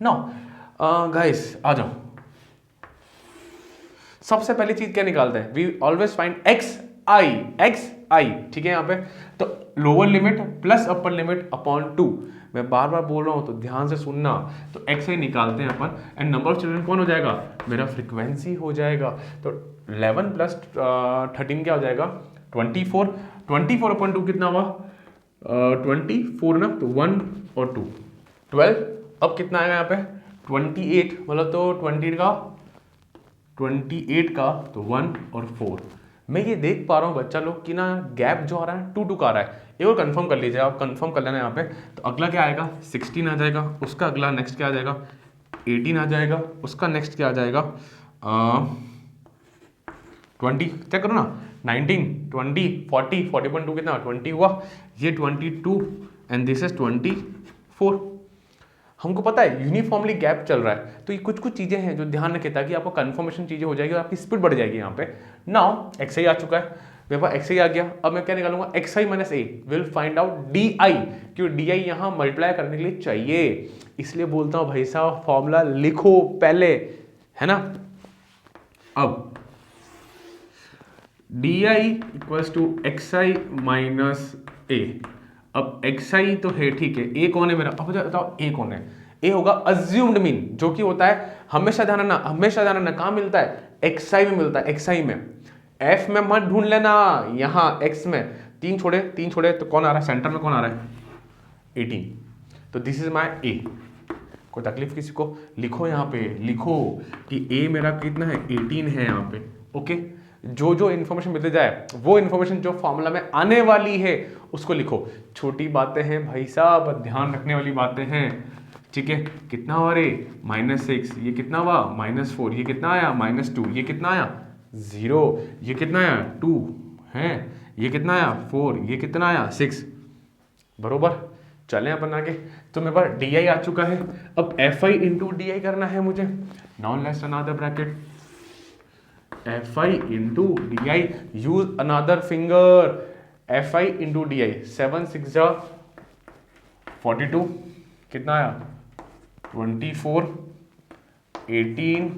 नाउ गाइस आ जाओ, सबसे पहली चीज क्या निकालते हैं, वी ऑलवेज फाइंड एक्स आई, ठीक है यहाँ पे। तो lower limit plus upper limit upon 2। मैं बार बार बोल रहा हूँ तो ध्यान से सुनना। तो एक्स आई निकालते हैं अपन, एंड नंबर ऑफ चिल्ड्रन कौन हो जाएगा, मेरा फ्रीक्वेंसी हो जाएगा। तो 11 प्लस 13 क्या हो जाएगा, 24। 24 अपॉन 2 कितना हुआ, 24 ना, तो 1 और 2 12। अब कितना आएगा यहाँ पे 28, मतलब तो 28 का तो 1 और 4। मैं ये देख पा रहा हूँ बच्चा लोग कि ना गैप जो आ रहा है 2 2 का आ रहा है। एक और कंफर्म कर लीजिए, आप कंफर्म कर लेना यहाँ पे। तो अगला क्या आएगा 16 आ जाएगा, उसका अगला नेक्स्ट क्या आ जाएगा 18 आ जाएगा, उसका नेक्स्ट क्या आ जाएगा 20। चेक करो ना, 19 20 40 40.2 कितना 20 हुआ, ये 22 एंड दिस इज 24। हमको पता है यूनिफॉर्मली गैप चल रहा है, तो ये कुछ कुछ चीज़ें हैं जो ध्यान रखें ताकि आपको कंफर्मेशन चीज़ें हो जाएगी और आपकी स्पीड बढ़ जाएगी। यहाँ पे नाउ एक्स आई आ चुका है, मेरे पास एक्स आई आ गया। अब मैं क्या निकालूंगा, x I minus A will find out D I, क्योंकि डी आई यहाँ मल्टीप्लाई करने के लिए चाहिए, इसलिए बोलता हूँ भाई साहब फॉर्मूला लिखो पहले, है ना। अब D I equals to X I minus A. अब एक्स आई तो है ठीक है, ए कौन है मेरा, अब बताओ ए कौन है। ए होगा अज्यूम्ड मीन, जो कि होता है हमेशा ध्यान रखना, हमेशा ध्यान रखना कहाँ मिलता है, एक्स आई में मिलता है, एक्स आई में। एफ में मत ढूंढ लेना, यहाँ एक्स में 3 छोड़े तो कौन आ रहा है, सेंटर में कौन आ रहा है 18। तो दिस इज माई ए। कोई तकलीफ किसी को, लिखो यहाँ पे, लिखो कि ए मेरा कितना है 18 है यहाँ पे। ओके, जो जो इन्फॉर्मेशन मिलते जाए वो इन्फॉर्मेशन जो फॉर्मूला में आने वाली है उसको लिखो। छोटी बातें हैं भाई साहब, ध्यान रखने वाली बातें हैं, ठीक है। कितना हुआ रे -6, ये कितना हुआ -4, ये कितना आया -2, ये कितना आया 0, ये कितना आया 2 है, ये कितना आया 4, ये कितना आया 6, बरोबर। चलें अपन आगे। तो मेरे पास डी आई आ चुका है, अब F I into D I करना है मुझे। Now let's another bracket, F I into D I, use another finger, F I into D I, 7 6 42, कितना आया 24 18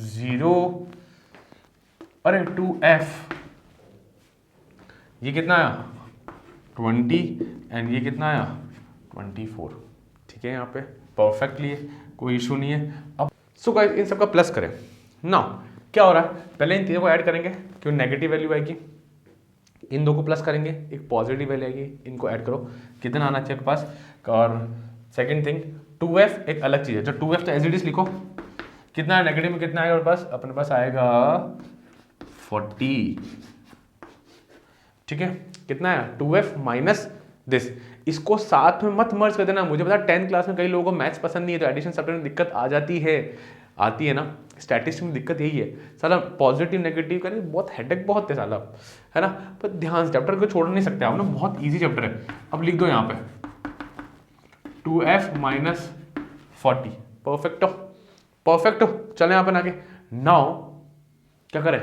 0, अरे 2f, ये कितना आया 20 एंड ये कितना आया 24। ठीक है, यहाँ पे परफेक्टली है, कोई इशू नहीं है। अब सो गाइस इन सबका प्लस करें। नाउ क्या हो रहा है, पहले इन तीनों को ऐड करेंगे, क्यों नेगेटिव वैल्यू आएगी, इन दो को प्लस करेंगे, एक पॉजिटिव वैल्यू आएगी, इनको ऐड करो, कितना आना चाहिए आपके पास। और सेकंड थिंग 2f एक अलग चीज़ है, जो 2f तो एज इट इज लिखो, कितना नेगेटिव में कितना आएगा अपने पास आएगा 40। ठीक है, कितना है 2f माइनस दिस, इसको साथ में मत मर्ज कर देना। मुझे पता है 10th क्लास में कई लोगों को मैथ्स पसंद नहीं है, तो एडिशन सब्ट्रैक्शन में दिक्कत आ जाती है, आती है ना, स्टैटिस्टिक्स में दिक्कत यही है साला, पॉजिटिव नेगेटिव का बहुत हेडेक बहुत है साला, है ना। पर ध्यान से चैप्टर को छोड़ नहीं सकते आप ना, बहुत ईजी चैप्टर है। अब लिख दो यहाँ पे 2f माइनस 40, परफेक्टो परफेक्टो। चले यहाँ पर आगे। नाउ क्या करें,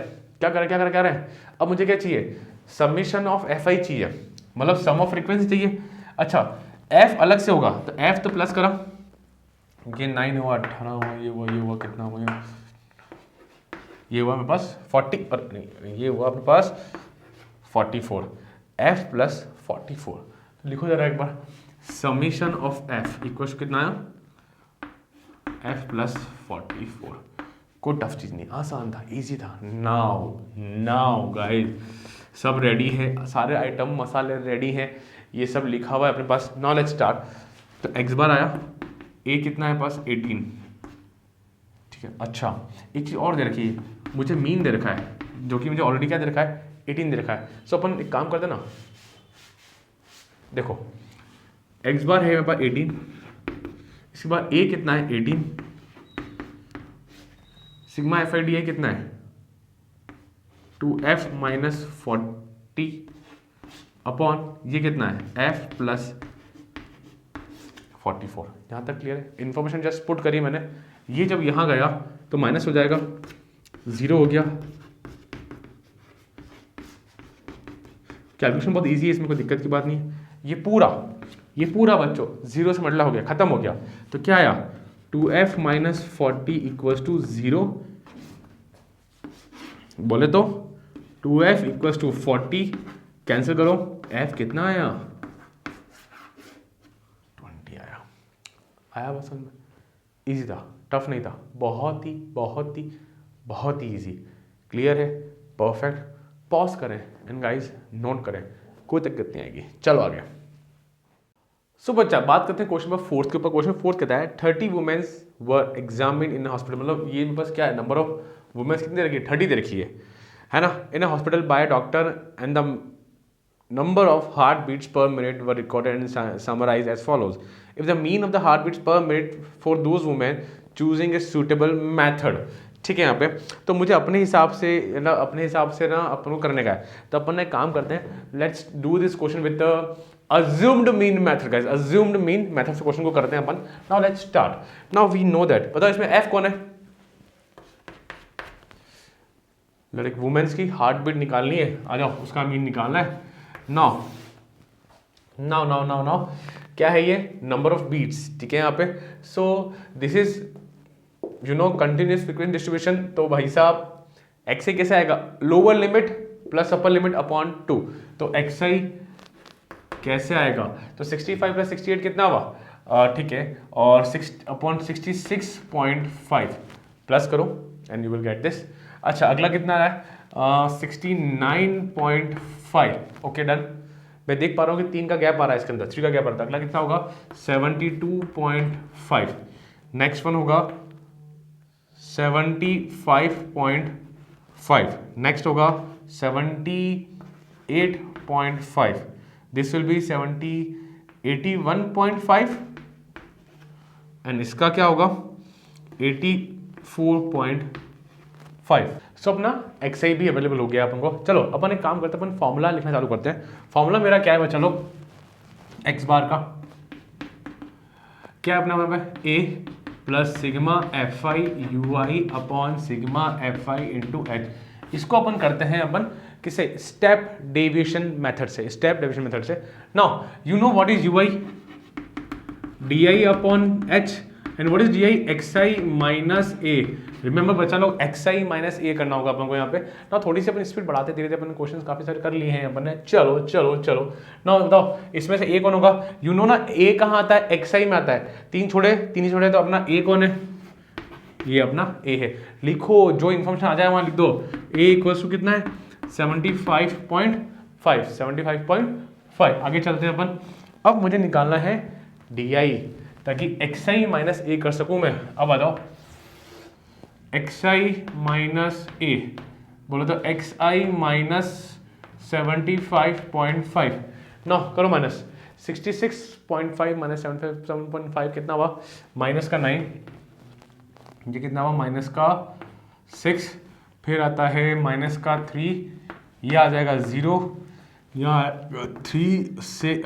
अब मुझे क्या चाहिए, समीशन ऑफ एफ आई चाहिए, मतलब सम ऑफ फ्रीक्वेंसी चाहिए। अच्छा f अलग से होगा, तो f तो प्लस करा, ये 9 हुआ 18 हुआ, ये हुआ कितना हुआ, ये हुआ मेरे पास 40, और नहीं ये हुआ अपने पास 44, f प्लस 44। लिखो जरा एक बार, समीशन ऑफ f इक्वल कितना आया f प्लस 44। कोई टफ चीज़ नहीं, आसान था, इजी था। नाउ गाइस सब रेडी है, सारे आइटम मसाले रेडी हैं, ये सब लिखा हुआ है अपने पास। Now let's start. तो x बार आया, a कितना है पास 18, ठीक है। अच्छा एक चीज़ और दे रखी है, मुझे मीन दे रखा है, जो कि मुझे ऑलरेडी क्या दे रखा है 18 दे रखा है। सो अपन एक काम करते ना, देखो x बार है मेरे पास 18, इसके बाद a कितना है 18, सिग्मा एफ आई डी आई कितना है 2f माइनस 40 अपॉन ये कितना है f प्लस 44। यहाँ तक क्लियर है, इन्फॉर्मेशन जस्ट पुट करी मैंने। ये जब यहाँ गया तो माइनस हो जाएगा, 0 हो गया। कैलकुलेशन बहुत इजी है, इसमें कोई दिक्कत की बात नहीं है। ये पूरा बच्चों 0 से मल्टीप्लाई हो गया, खत्म हो गया। तो क्या आया 2f माइनस 40 इक्वल्स टू 0, बोले तो 2f इक्वल्स टू 40 कैंसिल करो, एफ कितना आया 20 आया बस समझ में। ईजी था, टफ नहीं था, बहुत ही बहुत ही बहुत ही ईजी। क्लियर है, परफेक्ट। पॉज करें एंड गाइस नोट करें, कोई दिक्कत नहीं आएगी। चलो आगे। सो बच्चा बात करते हैं क्वेश्चन नंबर 4 के ऊपर। क्वेश्चन 4 कहता है 30 womens were examine in hospital, मतलब ये बस क्या है, नंबर ऑफ वुमेन्स कितनी दे रखी है, 30 दे रखी है ना, in a hospital by doctor and the number of heartbeats per minute were recorded and summarized as follows. If the mean of the heartbeats per minute for those women choosing a suitable method, ठीक है यहाँ पे, तो मुझे अपने हिसाब से ना अपन को करने का है। तो अपन एक काम करते हैं, let's do this question with assumed mean method guys, assumed mean method से क्वेश्चन को करते हैं अपन। Now let's start. Now we know that, बताओ इसमें f कौन है, लड़की वुमेन्स की हार्ट बीट निकालनी है, आ जाओ उसका मीन निकालना है। नाउ क्या है ये, नंबर ऑफ बीट्स, ठीक है यहाँ पे। So this is continuous frequency distribution. तो भाई साहब एक्स आई कैसे आएगा, lower limit plus upper limit upon 2, तो एक्स आई कैसे आएगा, तो 65 प्लस 68 कितना हुआ, ठीक है, और 6/66.5 प्लस करो and you will get this. अच्छा अगला कितना है, 69.5, ओके डन। मैं देख पा रहा हूँ कि 3 का गैप आ रहा है इसके अंदर, 3 का गैप आ रहा है। अगला कितना होगा 72.5, नेक्स्ट वन होगा 75.5, नेक्स्ट होगा 78.5, दिस विल बी 81.5 एंड इसका क्या होगा 84.5। सो अपना एक्स आई भी अवेलेबल हो गया अपन को। चलो अपन एक काम करते हैं, अपन फॉर्मूला लिखना चालू करते हैं। फॉर्मूला मेरा क्या है, चलो एक्स बार का क्या है अपना, वहाँ पे A plus sigma F I U I upon sigma F I into H. इसको अपन करते हैं अपन किसे, स्टेप डेविएशन मेथड से, स्टेप डेविएशन मेथड से। Now you know what is U I, D I upon H, and what is D I, X I minus A. Remember बच्चा लोग एक्स आई माइनस ए करना होगा अपन को यहाँ पे ना। थोड़ी सी अपन स्पीड बढ़ाते धीरे धीरे, अपन क्वेश्चन काफी सारे कर लिए हैं अपन ने। चलो चलो चलो ना बताओ इसमें से ए कौन होगा, यू नो ना ए कहाँ आता है, एक्स आई में आता है। 3 छोड़े तो अपना ए कौन है, ये अपना ए है। लिखो जो इन्फॉर्मेशन आ जाए वहां लिख दो। ए इक्वल्स टू कितना है 75.5। आगे चलते हैं अपन। अब मुझे निकालना है डी आई, ताकि एक्स आई माइनस ए कर सकूं मैं। अब आ जाओ एक्स आई माइनस ए, बोलो तो एक्स आई माइनस 75.5, नो करो माइनस 66.5 माइनस 7.5 कितना हुआ, माइनस का 9, ये कितना हुआ माइनस का 6, फिर आता है माइनस का 3, ये आ जाएगा 0, यहाँ 3 से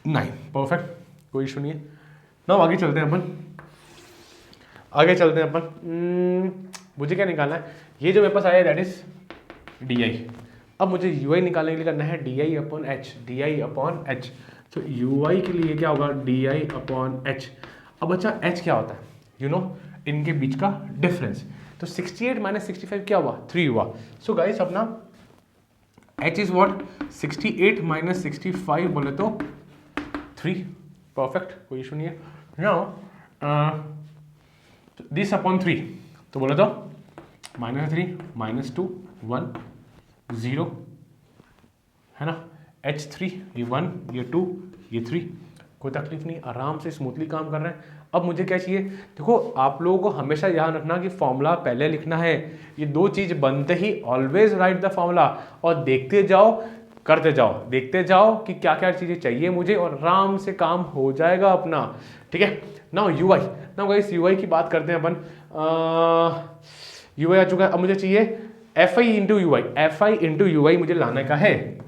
9, परफेक्ट, कोई इशू नहीं है। ना आगे चलते हैं अपन। मुझे क्या निकालना है, ये जो मेरे पास आया दैट इज डी आई। अब मुझे यू आई निकालने के लिए करना है डी आई अपॉन एच, तो यू आई के लिए क्या होगा डी आई अपॉन एच। अब अच्छा एच क्या होता है, इनके बीच का डिफरेंस। तो 68 माइनस 65 क्या हुआ 3 हुआ। सो गाइस अपना एच इज व्हाट 68 माइनस 65 बोले तो 3, परफेक्ट, कोई इशू नहीं है। नाउ दिस अपॉन 3, तो बोले तो -3 -2 1 0 है ना, H3 ये 1 ये 2 ये 3, कोई तकलीफ नहीं, आराम से स्मूथली काम कर रहे हैं। अब मुझे क्या चाहिए, देखो आप लोगों को हमेशा ध्यान रखना कि फॉर्मूला पहले लिखना है, ये 2 चीज़ बनते ही ऑलवेज राइट द फॉर्मूला, और देखते जाओ करते जाओ, देखते जाओ कि क्या क्या चीज़ें चाहिए मुझे, और आराम से काम हो जाएगा अपना, ठीक है। Now U I, now guys U I की बात करते हैं अपन। यू आई आ चुका है, अब मुझे चाहिए F I into U I, F I into U I मुझे लाने का है।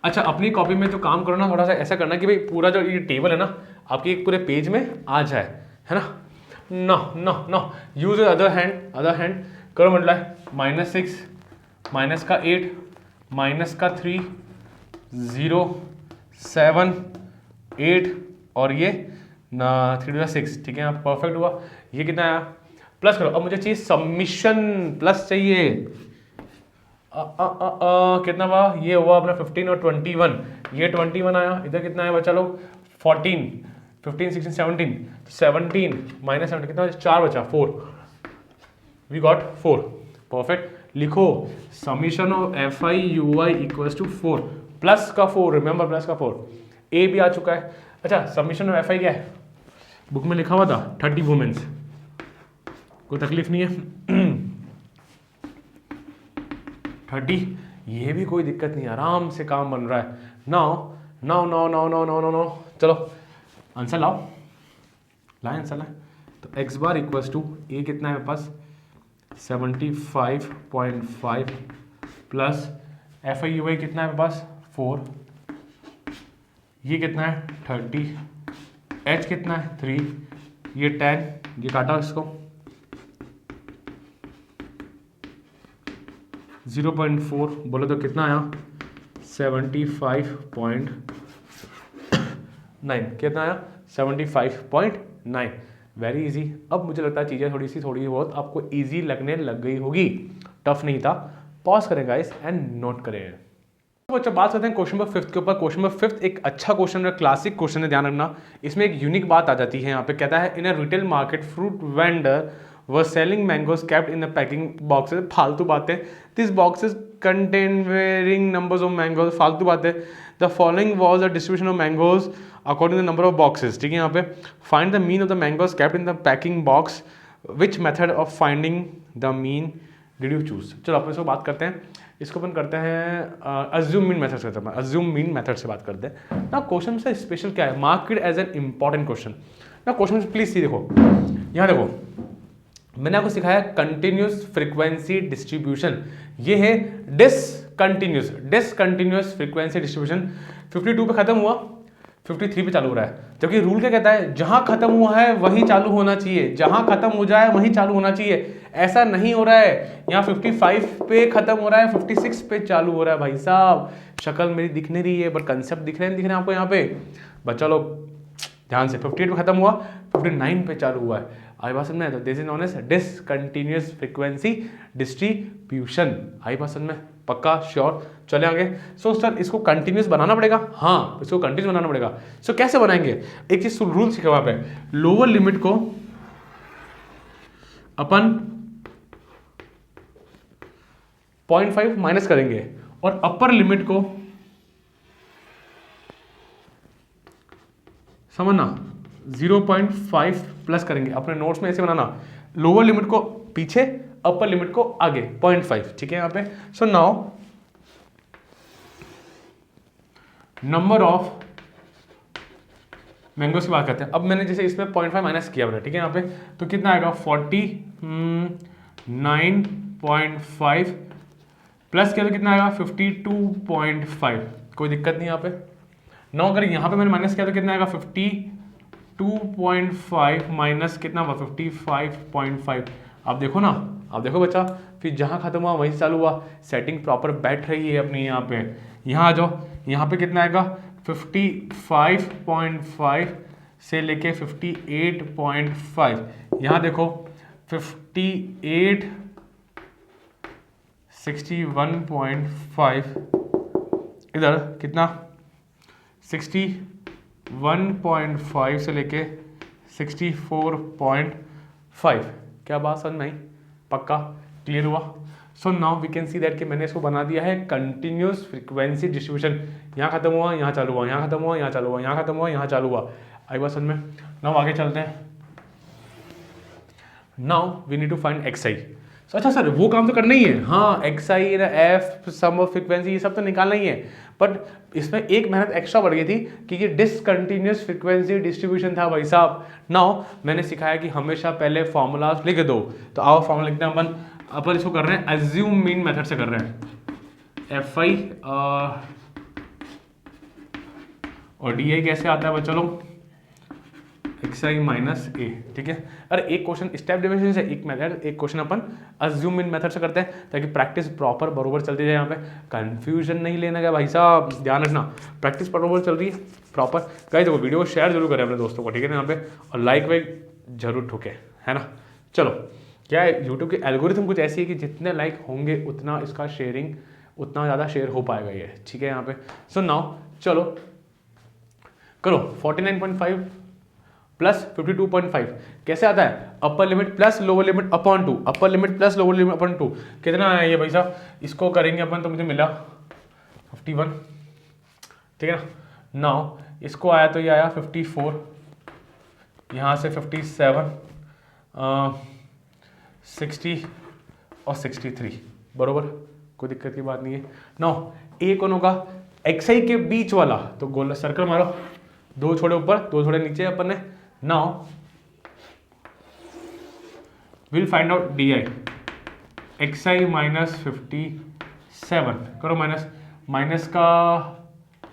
अच्छा अपनी कॉपी में तो काम करो ना, थोड़ा सा ऐसा करना कि भाई पूरा जो ये टेबल है ना आपके एक पूरे पेज में आ जाए, है ना। नो यूज अदर हैंड करो, मतलब -6 माइनस का 8 माइनस का 3 0 7 8 और ये 3 6, ठीक है, यहाँ परफेक्ट हुआ। ये कितना आया, प्लस करो। अब मुझे चाहिए सबमिशन, प्लस चाहिए, कितना हुआ, ये हुआ अपना 15 और 21, ये 21 आया, इधर कितना है बच्चा लोग 14, 15 16 17, 17 माइनस 17 कितना, 4 बचा 4, वी गॉट 4, परफेक्ट। लिखो summation of F I U I equals to 4, plus का 4, रिमेंबर प्लस का 4, ए भी आ चुका है। अच्छा समीशन ऑफ एफ आई क्या है, बुक में लिखा हुआ था 30 वुमेन्स, कोई तकलीफ नहीं है 30, ये भी कोई दिक्कत नहीं, आराम से काम बन रहा है। Now now now now now now now now चलो आंसर लाओ, लाए आंसर लाए। तो एक्स बार इक्वल्स टू ए कितना है मेरे पास 75.5 plus F I U I कितना है मेरे पास 4, ये कितना है 30, एच कितना है 3, ये 10, ये काटा इसको 0.4 बोलो तो कितना आया 75.9, कितना आया 75.9, वेरी इजी। अब मुझे लगता है चीज़ें थोड़ी बहुत आपको इजी लगने लग गई होगी, टफ नहीं था। पॉज करें गाइस एंड नोट करें। तो अच्छा बात करते हैं क्वेश्चन नंबर 5 के ऊपर। क्वेश्चन नंबर 5 एक अच्छा क्वेश्चन है, क्लासिक क्वेश्चन है, ध्यान रखना। इसमें एक यूनिक बात आ जाती है, यहाँ पे कहता है in a retail market fruit vendor were selling mangoes kept in the packing boxes, फालतू बातें, this boxes contain varying numbers of mangoes, फालतू बातें, the following was the distribution of mangoes according to the number of boxes, ठीक है। यहाँ पे find the mean of the mangoes kept in the packing box, which method of finding the mean did you choose. चलो अपन इसको बात करते हैं, इसको अपन करते हैं अज्यूम मीन मेथड से, अज्यूम मीन मेथड से बात करते हैं ना। क्वेश्चन से स्पेशल क्या है, mark it as an important question ना। क्वेश्चन प्लीज सी देखो, यहाँ देखो मैंने आपको सिखाया कंटिन्यूस फ्रीक्वेंसी डिस्ट्रीब्यूशन, ये है डिसकंटिन्यूस फ्रीक्वेंसी डिस्ट्रीब्यूशन। 52 पे खत्म हुआ, 53 पे चालू हो रहा है, जबकि रूल क्या कहता है जहां खत्म हुआ है वही चालू होना चाहिए, जहां खत्म हो जाए वही चालू होना चाहिए। ऐसा नहीं हो रहा है, यहाँ 55 पे खत्म हो रहा है, 56 पे चालू हो रहा है। भाई साहब शक्ल मेरी दिख नहीं रही है बट कंसेप्ट दिख रहे हैं आपको यहाँ पे, बच्चा लोग ध्यान से। 58 पे खत्म हुआ, 59 पे चालू हुआ है। आई बात समझ में, तो this is known as discontinuous frequency distribution. आई बात समझ में, पक्का श्योर। चले आगे। सो सर इसको कंटिन्यूस बनाना पड़ेगा, हाँ इसको कंटिन्यूस बनाना पड़ेगा। सो कैसे बनाएंगे, एक चीज रूल सीखा वहां पे, लोअर लिमिट को अपन 0.5 माइनस करेंगे और अपर लिमिट को समझना 0.5 प्लस करेंगे। अपने नोट्स में ऐसे बनाना, लोअर लिमिट को पीछे, अपर लिमिट को आगे 0.5, ठीक है यहाँ पे। So now number of mangoes की बात करते हैं। अब मैंने जैसे इसमें 0.5 माइनस किया हुआ है, ठीक है यहाँ पे, तो कितना आएगा 49.5 प्लस किया तो कितना आएगा 52.5, कोई दिक्कत नहीं यहाँ पे। नौ अगर यहाँ पे मैंने माइनस किया तो कितना आएगा 52.5 माइनस कितना हुआ 55.5। अब देखो ना, अब देखो बच्चा, फिर जहाँ खत्म हुआ वहीं चालू हुआ, सेटिंग प्रॉपर बैठ रही है अपनी यहाँ पे। यहाँ आ जाओ, यहाँ पे कितना आएगा 55.5 से लेके 58.5, यहाँ देखो 58 61.5, इधर कितना 61.5 से लेके 64.5। क्या बात समझ में आई, पक्का क्लियर हुआ। So now we can see that कि मैंने इसको बना दिया है कंटिन्यूस फ्रीक्वेंसी डिस्ट्रीब्यूशन। यहाँ खत्म हुआ, यहाँ चालू हुआ, यहाँ खत्म हुआ, यहाँ चालू हुआ, यहाँ खत्म हुआ, यहाँ चालू हुआ। आई बात समझ में। नाउ आगे चलते हैं। Now we need to find X I. अच्छा सर वो काम तो करना ही है, हाँ X I F sum of frequency ये सब तो निकालना ही है, बट इसमें एक मेहनत एक्स्ट्रा बढ़ गई थी कि ये डिसकंटिन्यूस फ्रीक्वेंसी डिस्ट्रीब्यूशन था भाई साहब। नाउ मैंने सिखाया कि हमेशा पहले फॉर्मूलाज लिख दो, तो आओ फॉर्मूला लिखते हैं अपन इसको कर रहे हैं एज्यूम मीन मेथड से कर रहे हैं। एफ आई और डी आई कैसे आता है बच्चों लोग, एक्स आई माइनस ए, ठीक है। अरे एक क्वेश्चन स्टेप डिविजन से, एक मेथड, एक क्वेश्चन अपन अज्यूम मीन मेथड से करते हैं ताकि प्रैक्टिस प्रॉपर बरोबर चलती जाए। यहाँ पे कंफ्यूजन नहीं लेना है भाई साहब, ध्यान रखना, प्रैक्टिस बरोबर चल रही है प्रॉपर। गाइस देखो वीडियो को शेयर जरूर करें अपने दोस्तों को, ठीक है ना यहाँ पे, और लाइक वाइक जरूर ठोके, है ना। चलो क्या है, यूट्यूब की एल्गोरिथम कुछ ऐसी है कि जितने लाइक होंगे उतना इसका शेयरिंग, उतना ज़्यादा शेयर हो पाएगा ये, ठीक है यहाँ पे। सो नाउ चलो करो 49.5 प्लस 52.5 कैसे आता है, अपर limit plus lower limit upon 2, अपर limit plus lower limit upon 2, कितना आया ये भाई साहब, इसको करेंगे अपन तो मुझे मिला 51, ठीक है ना। नाउ इसको आया तो ये आया 54, यहाँ से 57, 60 और 63, बरोबर, कोई दिक्कत की बात नहीं है। नाउ ए कौन होगा, एक्सआई के बीच वाला, तो गोल सर्कल मारो, 2 छोड़े ऊपर 2 छोड़े नीचे अपन ने। Now will find out D I, XI minus 57 करो, माइनस का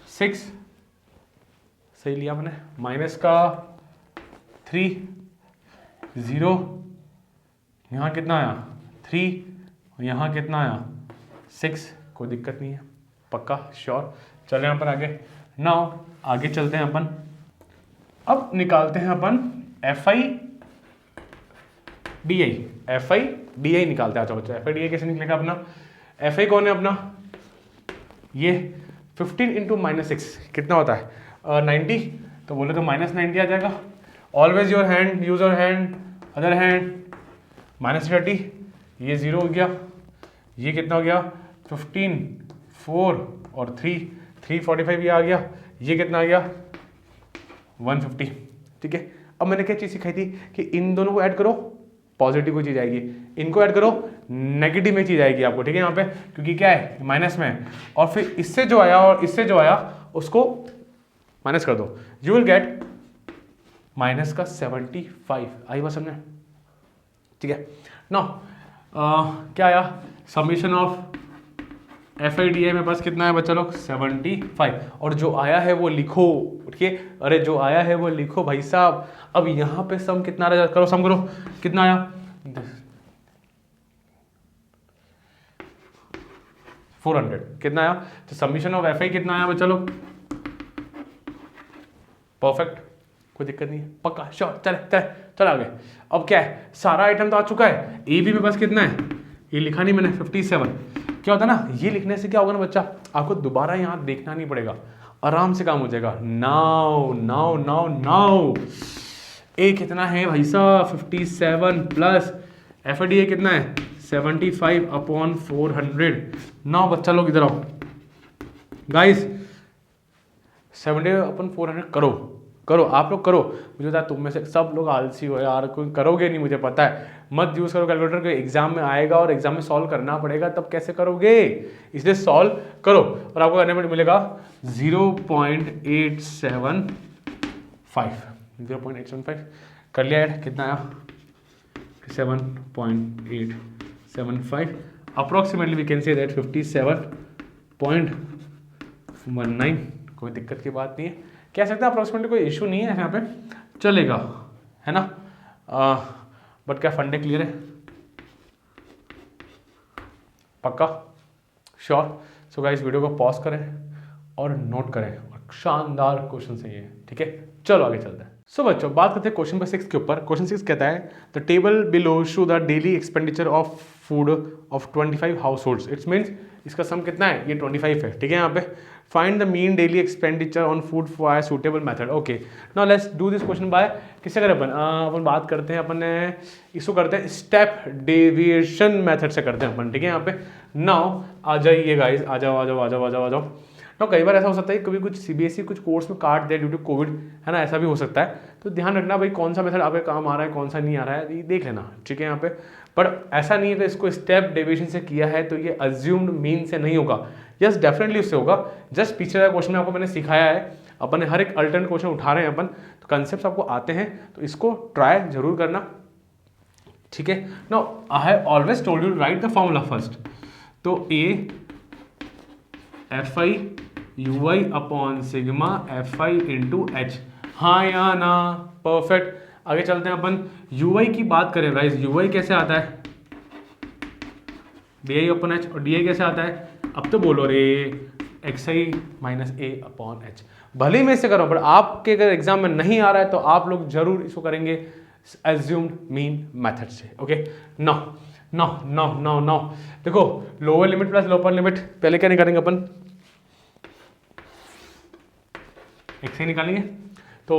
6 सही लिया मैंने, माइनस का 3 0, यहाँ कितना आया 3, यहाँ कितना आया 6, कोई दिक्कत नहीं है, पक्का श्योर। चले यहाँ पर आगे। नाउ आगे चलते हैं अपन, अब निकालते हैं अपन एफ आई डी आई निकालते हैं। अच्छा बच्चा, एफ आई डी आई कैसे निकलेगा अपना, एफ आई कौन है अपना, ये 15 इंटू -6 कितना होता है 90, तो बोले तो -90 आ जाएगा। Always your hand, use your hand, other hand, -30, ये 0 हो गया, ये कितना हो गया 15, 4 और 3, 345 ये आ गया, ये कितना आ गया 150, ठीक है। अब मैंने क्या चीज़ सिखाई थी कि इन दोनों को ऐड करो, पॉजिटिव कोई चीज़ आएगी, इनको ऐड करो नेगेटिव में चीज़ आएगी आपको, ठीक है यहाँ पे, क्योंकि क्या है माइनस में है। और फिर इससे जो आया और इससे जो आया उसको माइनस कर दो, यू विल गेट माइनस का 75, आई बात समझे, ठीक है। नो क्या आया, summation of F I D A मेरे पास कितना है बच्चा लोग 75, और जो आया है वो लिखो, ठीक है, अरे जो आया है वो लिखो भाई साहब। अब यहाँ पे सम कितना आ रहा है, करो सम करो, कितना आया 400, कितना आया, तो समीशन ऑफ एफ आई कितना आया बच्चा लोग, परफेक्ट, कोई दिक्कत नहीं है, पक्का श्योर। चल आगे। अब क्या है, सारा आइटम तो आ चुका है, ए बी मेरे पास कितना है, ये लिखा नहीं मैंने 57, क्या होता है ना, ये लिखने से क्या होगा ना बच्चा, आपको दोबारा यहाँ देखना नहीं पड़ेगा, आराम से काम हो जाएगा। नाउ नाउ नाउ नाउ ए कितना है भाई साहब 57 प्लस एफ डी ए कितना है 75 अपॉन 400। नाउ बच्चा लोग इधर आओ गाइस, 70 अपॉन 400 करो आप लोग करो। मुझे पता है तुम में से सब लोग आलसी हो यार, कोई करोगे नहीं, मुझे पता है। मत यूज़ करो कैलकुलेटर, को एग्जाम में आएगा और एग्जाम में सॉल्व करना पड़ेगा, तब कैसे करोगे, इसलिए सॉल्व करो और आपको करने में मिलेगा 0.875 कर लिया ऐड, कितना आया 7.875, approximately we can say that 57.19, कोई दिक्कत की बात नहीं है, कह सकते हैं अप्रोक्सीमेटली, कोई इशू नहीं है यहाँ पे, चलेगा, है ना। बट क्या फंडे क्लियर है, पक्का श्योर। सो गाइस वीडियो को पॉज करें और नोट करें, और शानदार क्वेश्चन है ये, ठीक है। चलो आगे चलते हैं। सो बच्चों बात करते हैं क्वेश्चन नंबर 6 के ऊपर। क्वेश्चन 6 कहता है the table below show the daily expenditure of food of 25 house holds, it's means इसका सम कितना है, ये 25 है, ठीक है। यहाँ पे find the mean daily expenditure on food for suitable method. Okay now let's do this question by किससे करें अपन बात करते हैं अपन इसको करते हैं स्टेप डेविएशन मेथड से करते हैं अपन, ठीक है। यहाँ पे नाउ आ जाइए गाइस, आ जाओ। ना कई बार ऐसा हो सकता है कभी कुछ सीबीएसई कुछ कोर्स में काट दे ड्यू टू कोविड, है ना, ऐसा भी हो सकता है, तो ध्यान रखना भाई कौन सा मेथड आपके काम आ रहा है कौन सा नहीं आ रहा है, ये देख लेना, ठीक है यहाँ पे। पर ऐसा नहीं है कि इसको स्टेप डेविएशन से किया है तो ये अज्यूम्ड मीन से नहीं होगा, यस डेफिनेटली उससे होगा। जस्ट पिछले वाले क्वेश्चन में आपको मैंने सिखाया है, अपन ने हर एक अल्टरनेट क्वेश्चन उठा रहे हैं अपन, तो कंसेप्ट आपको आते हैं तो इसको ट्राई जरूर करना, ठीक है। Now I have always told you write the formula first, तो A F I U I upon sigma F I into H, हाँ या ना, परफेक्ट। आगे चलते हैं अपन, यू आई की बात करें गाइस, यू आई कैसे आता है डी आई अपॉन एच, और डी आई कैसे आता है, अब तो बोलो रे x I minus A upon H. भले ही मैं इससे करो, पर आपके अगर एग्जाम में नहीं आ रहा है तो आप लोग जरूर इसको करेंगे एज्यूम्ड मीन मेथड से। Okay, no no no no no, देखो lower limit plus lower limit, पहले क्या निकालेंगे अपन, एक से निकालेंगे तो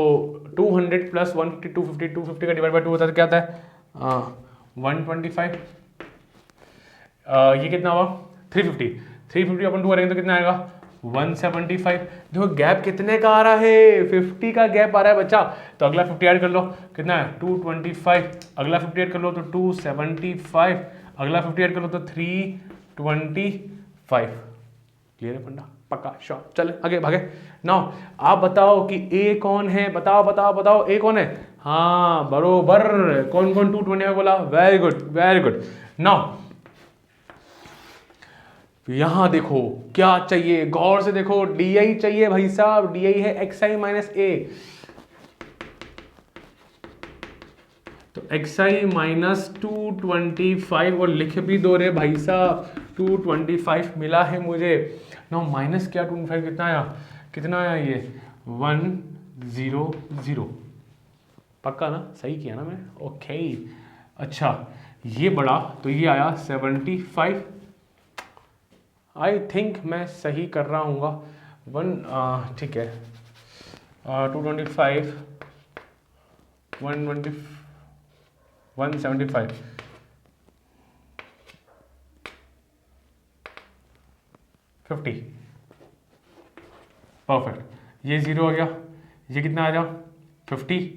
200 प्लस 150 250 250 का डिवाइड बाय 2 होता है, क्या आता है 125। ये कितना हुआ 350, 350 अपन 2 करेंगे तो कितना आएगा 175। देखो गैप कितने का आ रहा है, 50 का गैप आ रहा है बच्चा, तो अगला 50 ऐड कर लो, कितना है 225, अगला 50 ऐड कर लो तो 275, अगला 50 ऐड कर लो तो 325। क्लियर है फंडा, पक्का श्योर, चले आगे भागे। नाउ आप बताओ कि ए कौन है, बताओ बताओ बताओ ए कौन है, हाँ बरोबर, कौन कौन 225 बोला, very good very good. Now यहां देखो क्या चाहिए, गौर से देखो, डी आई चाहिए भाई साहब, डी आई है एक्स आई माइनस ए, तो एक्स आई माइनस 225 और लिख भी दो रे भाई साहब 225 मिला है मुझे। ना माइनस क्या 25 कितना आया, कितना आया ये 100, पक्का ना, सही किया ना मैं, ओके। अच्छा ये बड़ा तो ये आया 75, आई थिंक मैं सही कर रहा हूँ, ठीक है 225 120 175, परफेक्ट, ये 0 हो गया, ये कितना आ जाओ 50,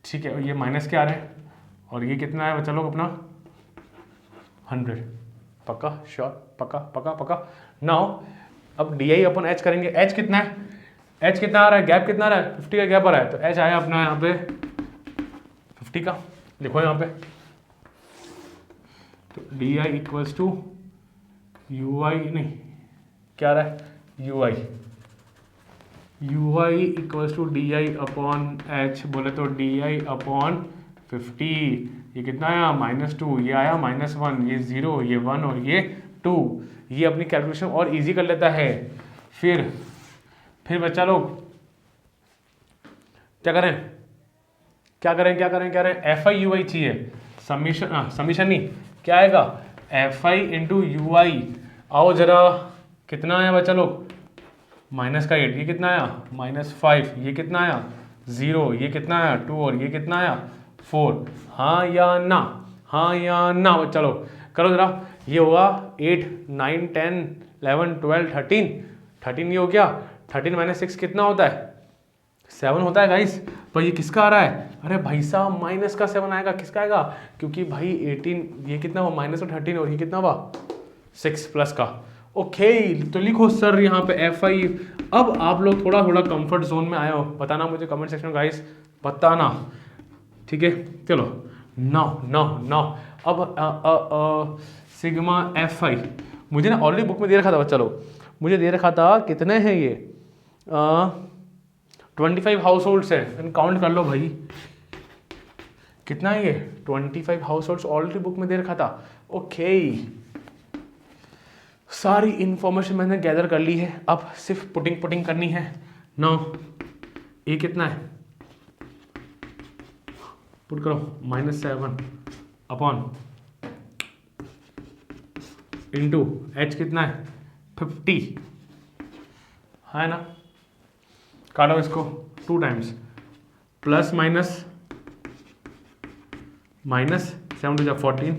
ठीक है, और ये माइनस क्या आ रहा है, और ये कितना है बच्चा लोग अपना 100, पक्का श्योर, पक्का पक्का पक्का। नाउ अब डी आई अपन एच करेंगे, एच कितना है, एच कितना आ रहा है, गैप कितना आ रहा है 50 का गैप आ रहा है, तो एच आया अपना यहाँ पे 50 का, लिखो यहाँ पे, तो D I equals to U I, नहीं क्या आ रहा है U I equals to D I upon H, बोले तो डी आई अपॉन 50, ये कितना आया -2, ये आया -1, ये 0, ये 1 और ये 2, ये अपनी कैलकुलेशन और इजी कर लेता है। फिर बच्चा लोग क्या करें क्या करें क्या करें क्या करें, एफ आई यू आई चाहिए, समीशन नहीं, क्या आएगा एफ आई इंटू यू आई, आओ जरा, कितना आया बच्चा लोग -8, ये कितना आया -5, ये कितना आया 0, ये कितना आया 2 और ये कितना आया 4, हाँ या ना, हाँ या ना बच्चा लोग, करो जरा, ये होगा 8 9 10 11 12 13 ये हो गया, 13 - 6 कितना होता है 7 होता है गाइस, पर ये किसका आ रहा है, अरे भाई साहब माइनस का 7 आएगा, किसका आएगा, क्योंकि भाई 18 ये कितना हुआ -13 और ये कितना हुआ 6 प्लस का, ओके तो लिखो सर यहाँ पे एफ आई। अब आप लोग थोड़ा थोड़ा कंफर्ट जोन में आए हो, बताना मुझे कमेंट सेक्शन में गाइस, बताना, ठीक है चलो, नाउ अब सिग्मा एफ आई, मुझे ना ऑलरेडी बुक में दे रखा था बच्चा लोग, मुझे दे रखा था कितने हैं ये 25 हाउस होल्ड्स है, काउंट कर लो भाई कितना है ये 25 हाउस होल्ड्स ऑलरेडी बुक में दे रखा था, ओके सारी इंफॉर्मेशन मैंने गैदर कर ली है, अब सिर्फ पुटिंग करनी है। नाउ ये कितना है, पुट करो -7 अपॉन इंटू एच कितना है 50, है ना, काटो इसको 2 टाइम्स, प्लस माइनस 7 to 14,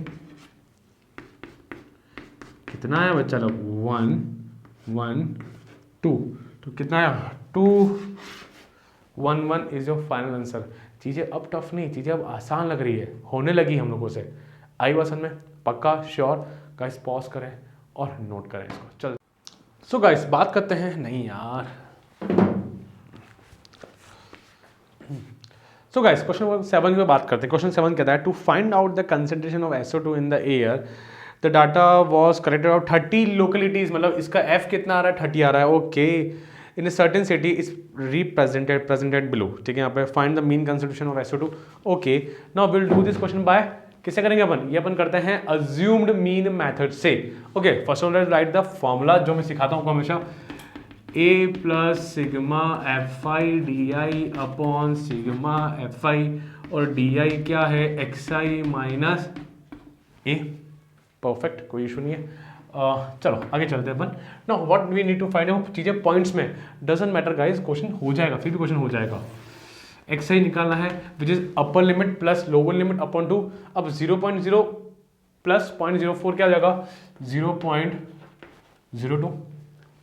कितना है बच्चा लोग 1 1 2, तो कितना आया 2 1 1 इज योर फाइनल आंसर। चीज़ें अब टफ नहीं, चीज़ें अब आसान लग रही है, होने लगी हम लोगों से, आई बात समझ में, पक्का श्योर गाइस, पॉज करें और नोट करें इसको, चल। सो गाइस बात करते हैं, नहीं यार, सो गाइस क्वेश्चन 7 की बात करते हैं। क्वेश्चन 7 कहता है to find out the concentration of SO2 in the air the data was collected of 30 localities, मतलब इसका F कितना आ रहा है 30 आ रहा है, okay, in a certain city is presented below, ठीक है, यहाँ पे find the mean concentration of SO2, okay. Now will do this question by, किससे करेंगे अपन, ये अपन करते हैं अज्यूम्ड मीन मेथड से, okay. First of all write the formula, जो मैं सिखाता हूँ हमेशा, A plus sigma F I D I upon sigma F I, और डी आई क्या है, X I minus A. Perfect, कोई इशू नहीं है। चलो आगे चलते हैं अपन। Now what we need to find, वो चीज़ें पॉइंट्स में डजंट मैटर गाइस, क्वेश्चन हो जाएगा, फिर भी क्वेश्चन हो जाएगा। एक्स आई निकालना है which is upper limit plus lower limit upon 2। अब 0.0 प्लस 0.04 क्या हो जाएगा, 0.02,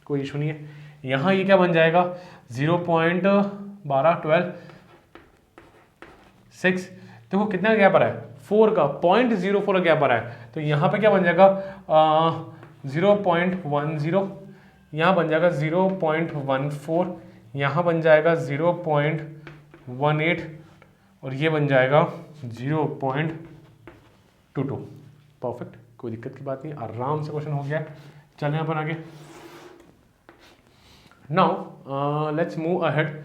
कोई इशू नहीं है। यहाँ ये क्या बन जाएगा, 0.12 देखो कितना गैप आ रहा है, 4 का, 0.04 का गैप आ रहा है, तो यहाँ पे क्या बन जाएगा 0.10, यहाँ बन जाएगा 0.14, यहाँ बन जाएगा 0.18, और ये बन जाएगा 0.22। परफेक्ट, कोई दिक्कत की बात नहीं, आराम से क्वेश्चन हो गया। चलें अपन आगे। नाउ लेट्स मूव अहेड,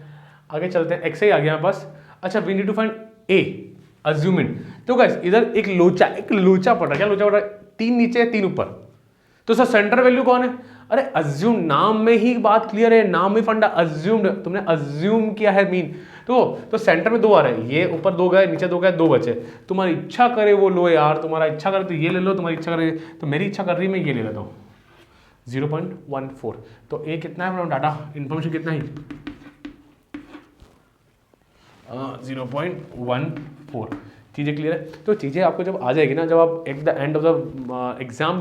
आगे चलते हैं। एक्स आई आ गया बस। अच्छा, we need to find a assuming. तो गाइस इधर एक लोचा पड़ रहा है। क्या लोचा पड़ रहा है, 3 नीचे 3 ऊपर, तो सर सेंटर वैल्यू कौन है, अरे अज्यूम, नाम में ही बात क्लियर है, नाम में फंडा अज्यूम्ड, तुमने अज्यूम किया है मीन। तो सेंटर में 2 आ रहे हैं, ये ऊपर 2 गए, नीचे 2 गए, 2 बचे। तुम्हारी इच्छा करे वो लो यार, तुम्हारा इच्छा करे तो ये ले लो, तुम्हारी इच्छा करे तो मेरी इच्छा कर रही है मैं ये ले लेता हूँ, 0.14। तो ए कितना है डाटा इन्फॉर्मेशन कितना ही 0.14। चीज़ें क्लियर है। तो चीज़ें आपको जब आ जाएगी ना, जब आप at the end of the exam